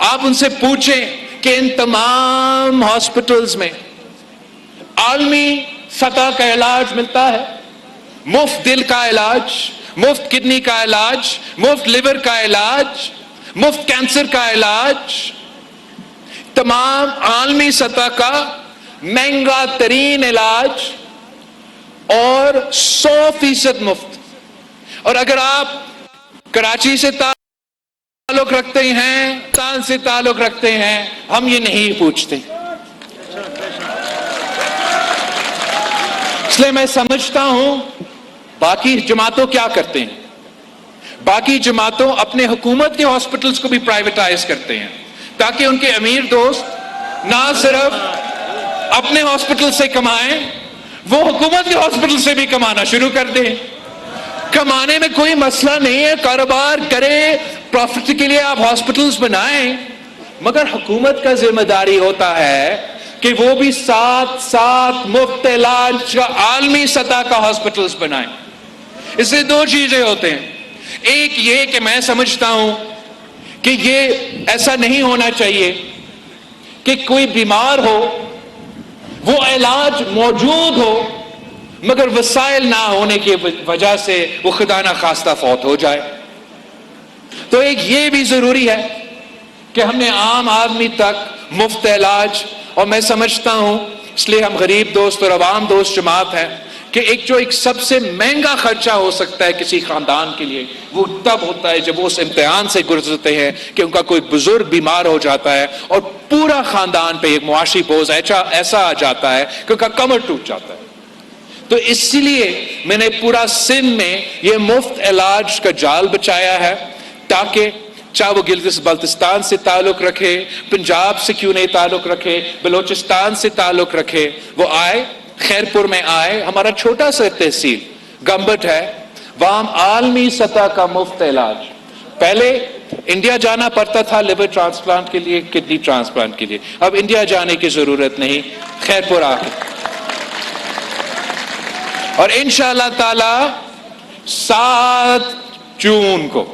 آپ ان سے پوچھیں کہ ان تمام ہاسپٹلز میں عالمی سطح کا علاج ملتا ہے, مفت دل کا علاج, مفت کڈنی کا علاج, مفت لیور کا علاج, مفت کینسر کا علاج, تمام عالمی سطح کا مہنگا ترین علاج اور 100% مفت. اور اگر آپ کراچی سے تعلق رکھتے ہیں, پاکستان سے تعلق رکھتے ہیں, ہم یہ نہیں پوچھتے. اس لیے میں سمجھتا ہوں باقی جماعتوں کیا کرتے ہیں, باقی جماعتوں اپنے حکومت کے ہاسپٹلز کو بھی پرائیویٹائز کرتے ہیں تاکہ ان کے امیر دوست نہ صرف اپنے ہاسپٹل سے کمائیں, وہ حکومت کے ہاسپٹل سے بھی کمانا شروع کر دیں. کمانے میں کوئی مسئلہ نہیں ہے, کاروبار کریں, پروفٹ کے لیے آپ ہاسپٹلز بنائیں, مگر حکومت کا ذمہ داری ہوتا ہے کہ وہ بھی ساتھ مفت علاج کا عالمی سطح کا ہاسپٹلز بنائیں. اس سے 2 چیزیں ہوتے ہیں. ایک یہ کہ میں سمجھتا ہوں کہ یہ ایسا نہیں ہونا چاہیے کہ کوئی بیمار ہو, وہ علاج موجود ہو مگر وسائل نہ ہونے کی وجہ سے وہ خدا نخواستہ فوت ہو جائے. تو ایک یہ بھی ضروری ہے کہ ہم نے عام آدمی تک مفت علاج, اور میں سمجھتا ہوں اس لیے ہم غریب دوست اور عوام دوست جماعت ہیں کہ ایک سب سے مہنگا خرچہ ہو سکتا ہے کسی خاندان کے لیے وہ تب ہوتا ہے جب وہ اس امتحان سے گزرتے ہیں کہ ان کا کوئی بزرگ بیمار ہو جاتا ہے اور پورا خاندان پہ ایک معاشی بوجھ ایسا آ جاتا ہے کہ ان کا کمر ٹوٹ جاتا ہے. تو اس لیے میں نے پورا سندھ میں یہ مفت علاج کا جال بچایا ہے تاکہ چاہے وہ گلگت بلتستان سے تعلق رکھے, پنجاب سے کیوں نہیں تعلق رکھے, بلوچستان سے تعلق رکھے, وہ آئے خیرپور میں آئے. ہمارا چھوٹا سا تحصیل گمبٹ ہے, وہاں عالمی سطح کا مفت علاج. پہلے انڈیا جانا پڑتا تھا لیور ٹرانسپلانٹ کے لیے, کڈنی ٹرانسپلانٹ کے لیے, اب انڈیا جانے کی ضرورت نہیں, خیرپور آ کے. اور انشاءاللہ تعالی 7 جون کو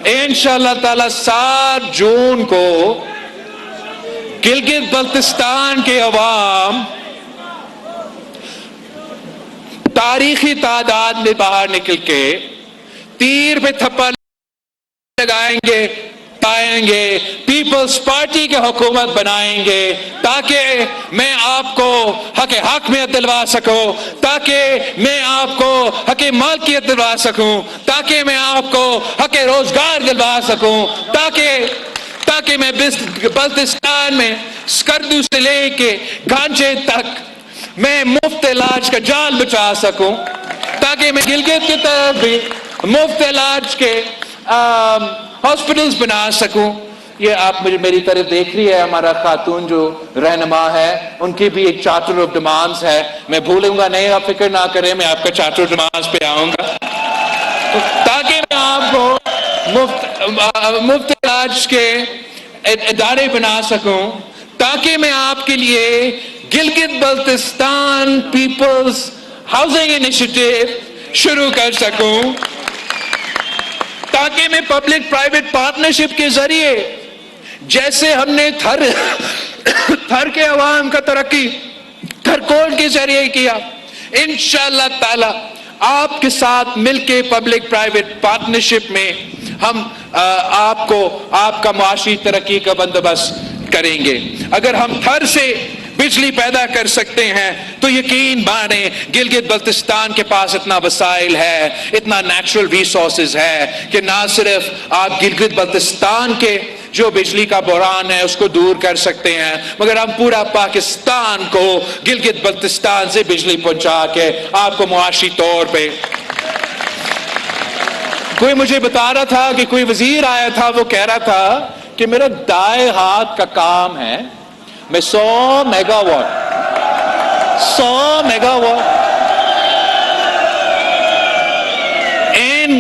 انشاءاللہ تعالی 7 جون کو گلگت بلتستان کے عوام تاریخی تعداد میں باہر نکل کے تیر پہ تھپڑ لگائیں گے, آئیں گے, پیپلز پارٹی کے حکومت بنائیں گے تاکہ میں آپ کو حق میں دلوا سکوں, تاکہ میں آپ کو حق مالکیت دلوا سکوں, تاکہ میں آپ کو حق روزگار دلوا سکوں, تاکہ میں بلتستان میں سکردو سے لے کے گھانچے تک میں مفت علاج کا جال بچا سکوں, تاکہ میں گلگت کی طرف بھی مفت علاج کے ہاسپٹلز بنا سکوں. یہ آپ میری طرف دیکھ رہی ہے, ہمارا خاتون جو رہنما ہے ان کی بھی ایک چارٹر آف ڈیمانڈز ہے. میں بھولوں گا نہیں, آپ فکر نہ کریں, میں آپ کا چارٹر آف ڈیمانڈز پہ آؤں گا تاکہ میں آپ کو مفت علاج کے ادارے بنا سکوں, تاکہ میں آپ کے لیے Gilgit Baltistan peoples housing initiative شروع کر سکوں, تاکہ میں پبلک پرائیویٹ پارٹنرشپ کے ذریعے جیسے ہم نے تھر کے عوام کا ترقی تھرکول کے ذریعے کیا, انشاءاللہ تعالی آپ کے ساتھ مل کے پبلک پرائیویٹ پارٹنرشپ میں ہم آپ کا معاشی ترقی کا بندوبست کریں گے. اگر ہم تھر سے بجلی پیدا کر سکتے ہیں تو یقین مانیں گلگت بلتستان کے پاس اتنا وسائل ہے, اتنا نیچرل ریسورسز ہے کہ نہ صرف آپ گلگت بلتستان کے جو بجلی کا بحران ہے اس کو دور کر سکتے ہیں, مگر ہم پورا پاکستان کو گلگت بلتستان سے بجلی پہنچا کے آپ کو معاشی طور پہ. کوئی مجھے بتا رہا تھا کہ کوئی وزیر آیا تھا, وہ کہہ رہا تھا کہ میرا دائیں ہاتھ کا کام ہے, میں 100 میگا واٹ ان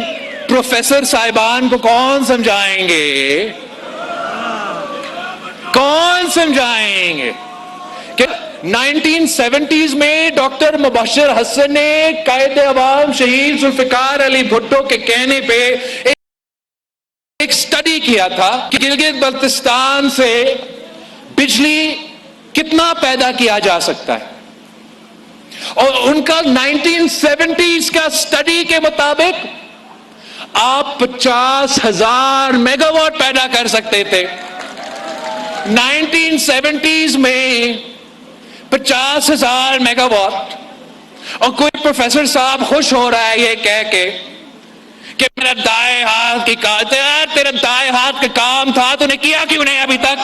پروفیسر صاحبان کو کون سمجھائیں گے کہ 1970s میں ڈاکٹر مبشر حسن نے قائد عوام شہید ذوالفقار علی بھٹو کے کہنے پہ ایک سٹڈی کیا تھا کہ گلگت بلتستان سے بجلی کتنا پیدا کیا جا سکتا ہے, اور ان کا 1970s کا سٹڈی کے مطابق آپ 50,000 میگا واٹ پیدا کر سکتے تھے. 1970s میں 50,000 میگا واٹ, اور کوئی پروفیسر صاحب خوش ہو رہا ہے یہ کہہ کے کہ میرا دائیں ہاتھ کی تیرا دائیں ہاتھ کا کام تھا, تو نے کیا کیوں نہیں ابھی تک؟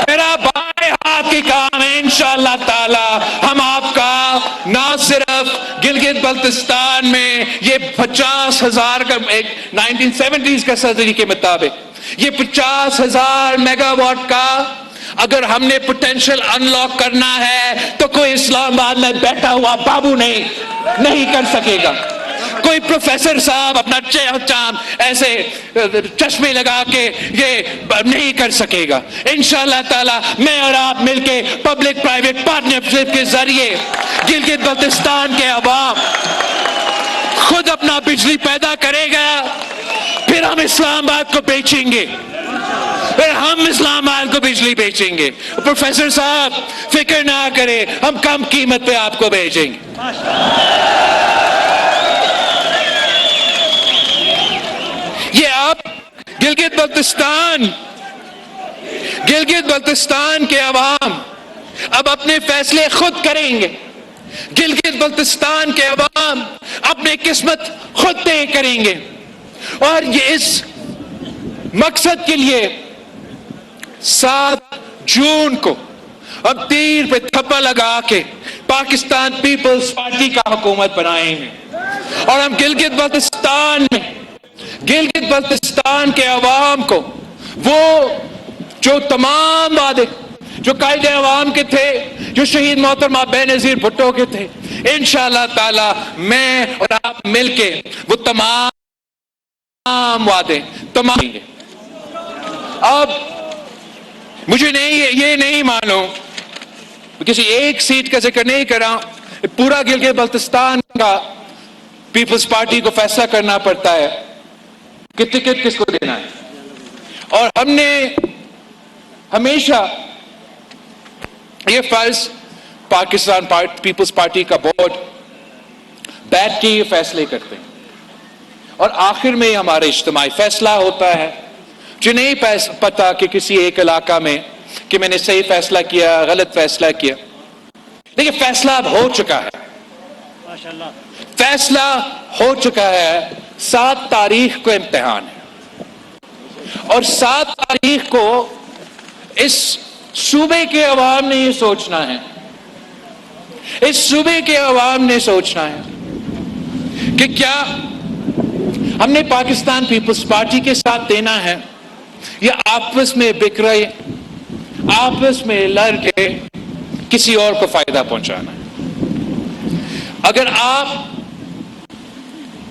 میرا بائیں ہاتھ کی کام ہے. انشاءاللہ تعالی ہم آپ کا نہ صرف گلگت بلتستان میں یہ 50,000 کا 1970s کا سرجری کے مطابق یہ 50,000 میگا واٹ کا اگر ہم نے پوٹینشل انلاک کرنا ہے تو کوئی اسلام آباد میں بیٹھا ہوا بابو نہیں کر سکے گا. کوئی پروفیسر صاحب اپنا ایسے چشمے لگا کے یہ نہیں کر سکے گا. انشاءاللہ تعالی میں اور آپ مل کے پبلک پرائیویٹ پارٹنرشپ کے ذریعے گلگت بلتستان کے عوام خود اپنا بجلی پیدا کرے گا, پھر ہم اسلام آباد کو بیچیں گے, بجلی بیچیں گے. پروفیسر صاحب فکر نہ کریں, ہم کم قیمت پہ آپ کو بیچیں گے. یہ آپ گلگت بلتستان کے عوام اب اپنے فیصلے خود کریں گے. گلگت بلتستان کے عوام اپنی قسمت خود طے کریں گے. اور یہ اس مقصد کے لیے 7 جون کو اب تیر پہ تھپا لگا کے پاکستان پیپلز پارٹی کا حکومت بنائیں گے. اور ہم گلگت بلتستان کے عوام کو وہ جو تمام وعدے جو قائد عوام کے تھے، جو شہید محترمہ بینظیر بھٹو کے تھے، انشاءاللہ تعالی میں اور آپ مل کے وہ تمام وعدے تمام. اب مجھے یہ نہیں معلوم، کسی ایک سیٹ کا ذکر نہیں کر رہا، پورا گلگت بلتستان کا پیپلز پارٹی کو فیصلہ کرنا پڑتا ہے کہ ٹکٹ کس کو دینا ہے. اور ہم نے ہمیشہ یہ فرض پاکستان پیپلز پارٹی کا بورڈ بیٹھ کے یہ فیصلے کرتے ہیں اور آخر میں ہمارا اجتماعی فیصلہ ہوتا ہے. جو نہیں پتا کہ کسی ایک علاقہ میں کہ میں نے صحیح فیصلہ کیا غلط فیصلہ کیا، لیکن فیصلہ اب ہو چکا ہے. فیصلہ ہو چکا ہے. 7 تاریخ کو امتحان ہے اور 7 تاریخ کو اس صوبے کے عوام نے یہ سوچنا ہے، اس صوبے کے عوام نے سوچنا ہے کہ کیا ہم نے پاکستان پیپلز پارٹی کے ساتھ دینا ہے یا آپس میں بکھرے آپس میں لڑ کے کسی اور کو فائدہ پہنچانا ہے. اگر آپ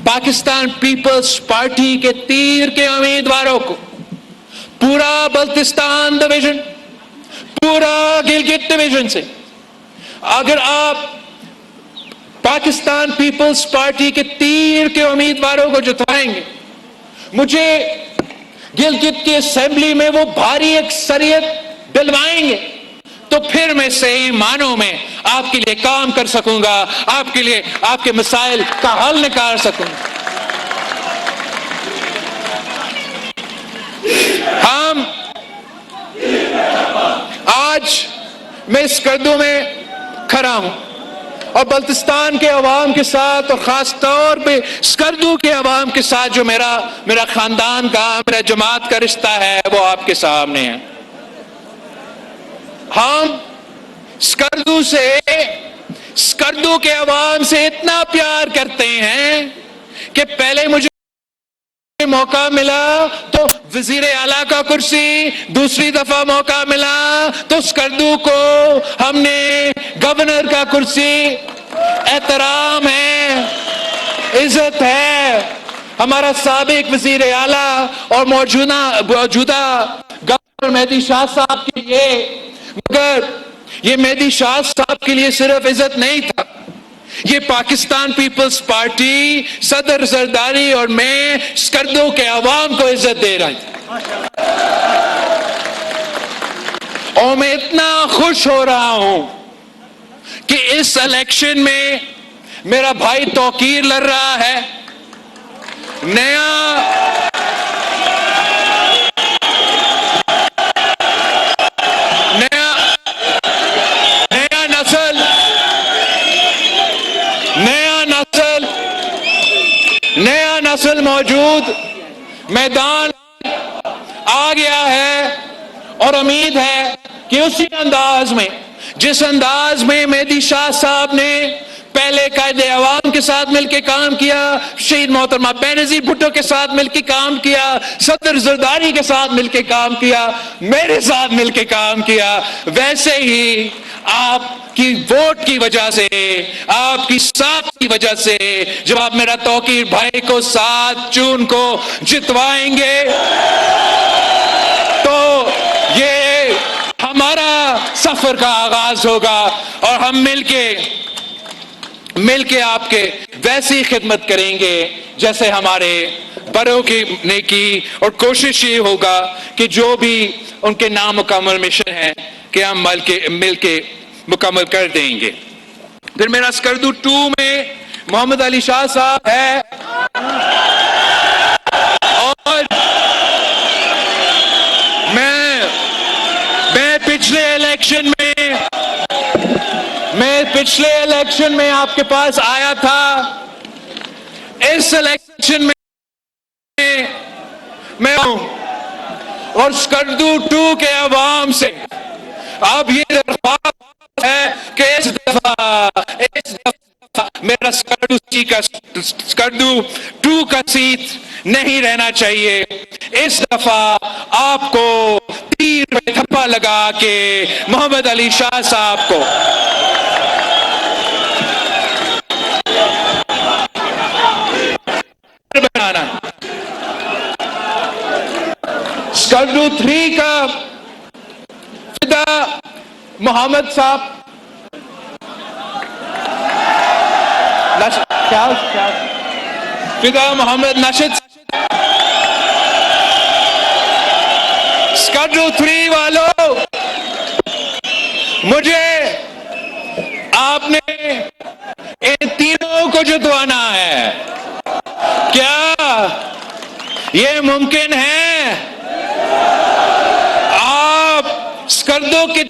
پاکستان پیپلز پارٹی کے تیر کے امیدواروں کو پورا بلتستان ڈویژن، پورا گلگت ڈویژن سے اگر آپ پاکستان پیپلز پارٹی کے تیر کے امیدواروں کو جتائیں گے، مجھے گلگت کی اسمبلی میں وہ بھاری اکثریت دلوائیں گے، تو پھر میں صحیح معنوں میں آپ کے لیے کام کر سکوں گا، آپ کے لیے آپ کے مسائل کا حل نکال سکوں گا. ہم آج میں اس اسکردو میں کھڑا ہوں اور بلتستان کے عوام کے ساتھ اور خاص طور پہ اسکردو کے عوام کے ساتھ جو میرا خاندان کا، میرا جماعت کا رشتہ ہے وہ آپ کے سامنے ہے. ہم اسکردو کے عوام سے اتنا پیار کرتے ہیں کہ پہلے مجھے موقع ملا تو وزیر اعلیٰ کا کرسی، دوسری دفعہ موقع ملا تو اسکردو کو ہم نے گورنر کا کرسی. احترام ہے، عزت ہے. ہمارا سابق وزیر اعلیٰ اور موجودہ گورنر مہدی شاہ صاحب کے لیے، مگر یہ مہدی شاہ صاحب کے لیے صرف عزت نہیں تھا، یہ پاکستان پیپلز پارٹی، صدر زرداری اور میں اسکردو کے عوام کو عزت دے رہا ہوں. اور میں اتنا خوش ہو رہا ہوں کہ اس الیکشن میں میرا بھائی توقیر لڑ رہا ہے. نیا نسل موجود میدان آ گیا ہے اور امید ہے کہ اسی انداز میں، جس انداز میں مہدی شاہ صاحب نے پہلے قائد عوام کے ساتھ مل کے کام کیا، شہید محترمہ بینظیر بھٹو کے ساتھ مل کے کام کیا، صدر زرداری کے ساتھ مل کے کام کیا، میرے ساتھ مل کے کام کیا، ویسے ہی آپ کی ووٹ کی وجہ سے، آپ کی ساتھ کی وجہ سے جب آپ میرا توقیر بھائی کو 7 جون کو جتوائیں گے تو یہ ہمارا سفر کا آغاز ہوگا اور ہم مل کے آپ کے ویسی خدمت کریں گے جیسے ہمارے بڑوں کی نے کی. اور کوشش یہ ہوگا کہ جو بھی ان کے نامکمل مشن ہیں کہ ہم مل کے مکمل کر دیں گے. پھر میرا اسکردو 2 میں محمد علی شاہ صاحب ہے اور میں پچھلے الیکشن میں میں پچھلے الیکشن میں آپ کے پاس آیا تھا، اس الیکشن میں میں ہوں، اور اسکردو 2 کے عوام سے اب یہ درخواست ہے کہ اس دفعہ میرا اسکردو 2 کا سیٹ نہیں رہنا چاہیے. اس دفعہ آپ کو تیر پہ تھپا لگا کے محمد علی شاہ صاحب کو بنانا. اسکردو 3 کا فدا محمد صاحب فدا محمد نشد. اسکردو 3 والوں، مجھے آپ نے ان تینوں کو جتوانا ہے. کیا یہ ممکن ہے؟ آپ اسکردو کی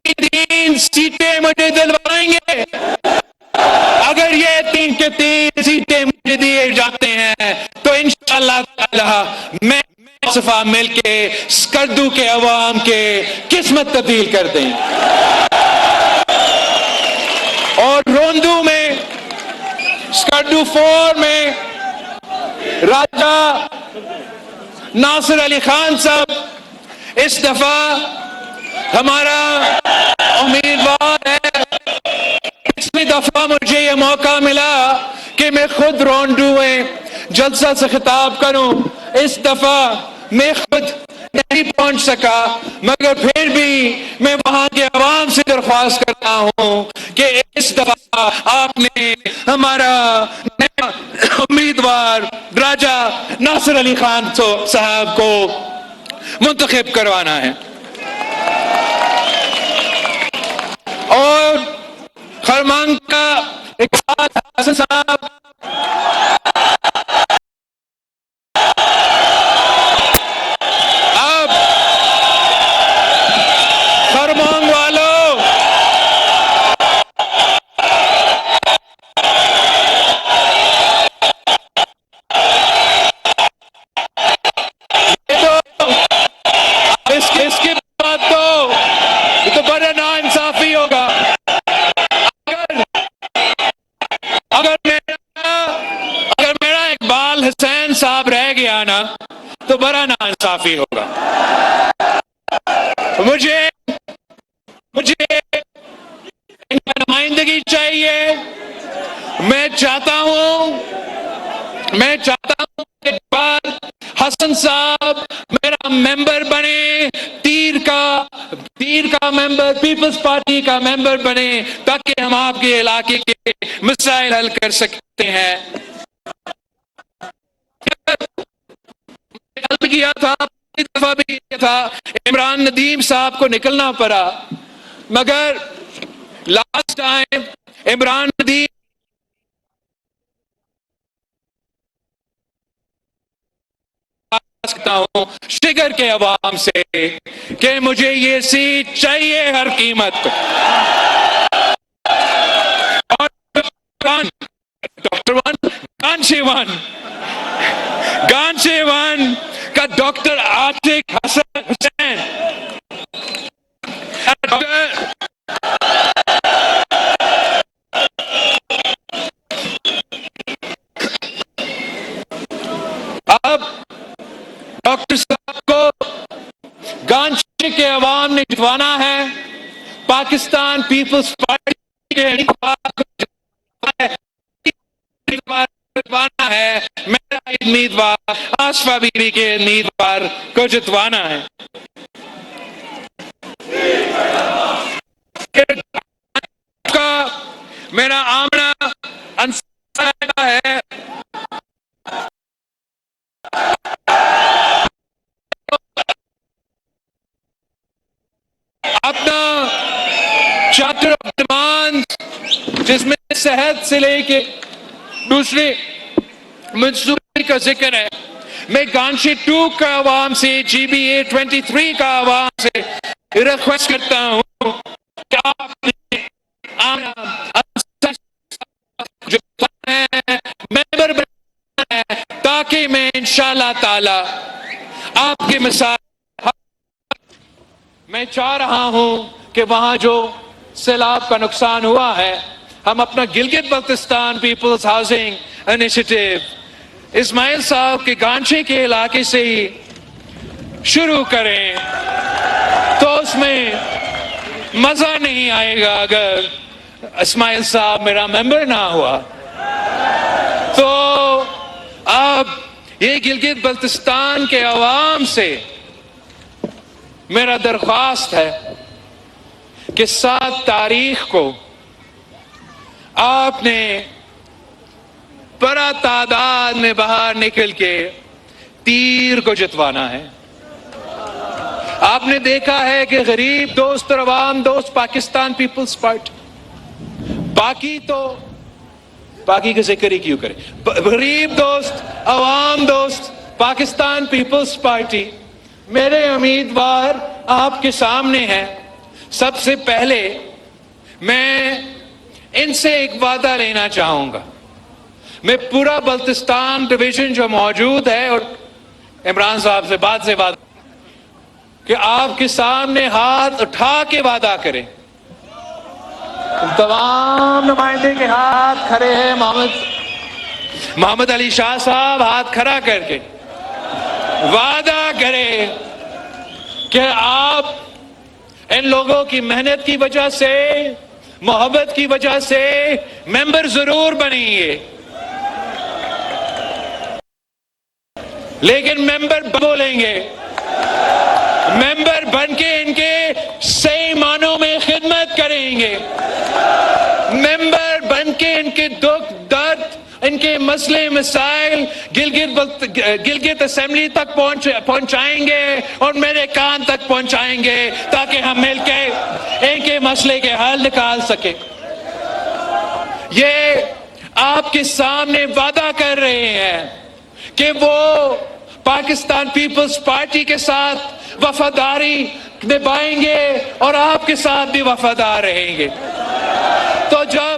3 سیٹیں مجھے دلوائیں گے؟ اگر یہ 3 کے 3 سیٹیں مجھے دیے جاتے ہیں تو انشاءاللہ تعالی میں صفا مل کے اسکردو کے عوام کے قسمت تبدیل کر دیں. اور روندو میں اسکردو 4 میں راجہ ناصر علی خان صاحب اس دفعہ ہمارا امیدوار ہے. پچھلی دفعہ مجھے یہ موقع ملا کہ میں خود روندو میں جلسہ سے خطاب کروں. اس دفعہ میں خود نہیں پہنچ سکا، مگر پھر بھی میں وہاں کے عوام سے درخواست کرتا ہوں کہ اس دفعہ آپ نے ہمارا امیدوار راجہ ناصر علی خان صاحب کو منتخب کروانا ہے. اور خرمانگ کا اقبال حسن صاحب اب خرمانگ والوں، اس کے بعد تو یہ تو بڑا ناانصافی ہوگا. اگر میرا اقبال حسین صاحب رہ گیا نا تو بڑا ناانصافی ہوگا. مجھے ان کا نمائندگی چاہیے. میں چاہتا ہوں کہ اقبال حسن صاحب میرا ممبر بنے، تیر کا ممبر، پیپلز پارٹی کا ممبر بنے، تاکہ ہم آپ کے علاقے کے مسائل حل کر سکتے ہیں. کیا تھا دفعہ بھی کیا تھا، عمران ندیم صاحب کو نکلنا پڑا، مگر لاسٹ ٹائم عمران ندیم سکتا ہوں شگر کے عوام سے کہ مجھے یہ سیٹ چاہیے ہر قیمت پہ. اور ڈاکٹر گانشے ون کا ڈاکٹر عاتق حسن حسین، اب ڈاکٹر صاحب کو گانشے کے عوام نے جتوانا ہے. پاکستان پیپلز پارٹی کے جتوانا ہے. میرا امیدوار آصفہ بی بی کے امیدوار کو جتوانا ہے. کا میرا آمنہ انصار ہے. اپنا چارٹر آف ڈیمانڈ جس میں صحت سے لے کے دوسرے منصوبے کا ذکر ہے، میں گانشے 2 کا عوام سے، جی بی اے 23 کا عوام سے ریکویسٹ کرتا ہوں کہ آپ اللہ تعالیٰ آپ کی مثال. میں چاہ رہا ہوں کہ وہاں جو سیلاب کا نقصان ہوا ہے ہم اپنا Gilgit Baltistan peoples housing initiative Ismail صاحب کے گانچے کے علاقے سے ہی شروع کریں. تو اس میں مزہ نہیں آئے گا اگر اسماعیل صاحب میرا ممبر نہ ہوا. تو اب یہ گلگت بلتستان کے عوام سے میرا درخواست ہے کہ 7 تاریخ کو آپ نے بڑا تعداد میں باہر نکل کے تیر کو جتوانا ہے. آپ نے دیکھا ہے کہ غریب دوست اور عوام دوست پاکستان پیپلز پارٹی باقی کا ذکر ہی کیوں کرے, غریب دوست عوام دوست پاکستان پیپلز پارٹی میرے امیدوار آپ کے سامنے ہیں. سب سے پہلے میں ان سے ایک وعدہ لینا چاہوں گا. میں پورا بلتستان ڈویژن جو موجود ہے اور عمران صاحب سے بات سے وعدہ کہ آپ کے سامنے ہاتھ اٹھا کے وعدہ کریں. تمام نمائندے کے ہاتھ کھڑے ہیں. محمد علی شاہ صاحب ہاتھ کھڑا کر کے وعدہ کریں کہ آپ ان لوگوں کی محنت کی وجہ سے محبت کی وجہ سے ممبر ضرور بنیں گے, لیکن ممبر بولیں گے, ممبر بن کے ان کے صحیح معنوں میں خدمت کریں گے, ممبر بن کے ان کے دکھ درد ان کے مسئلے مسائل گلگت اسمبلی تک پہنچائیں گے اور میرے کان تک پہنچائیں گے تاکہ ہم مل کے ان کے مسئلے کے حل نکال سکیں. یہ آپ کے سامنے وعدہ کر رہے ہیں کہ وہ پاکستان پیپلز پارٹی کے ساتھ وفاداری نبھائیں گے اور آپ کے ساتھ بھی وفادار رہیں گے. تو جب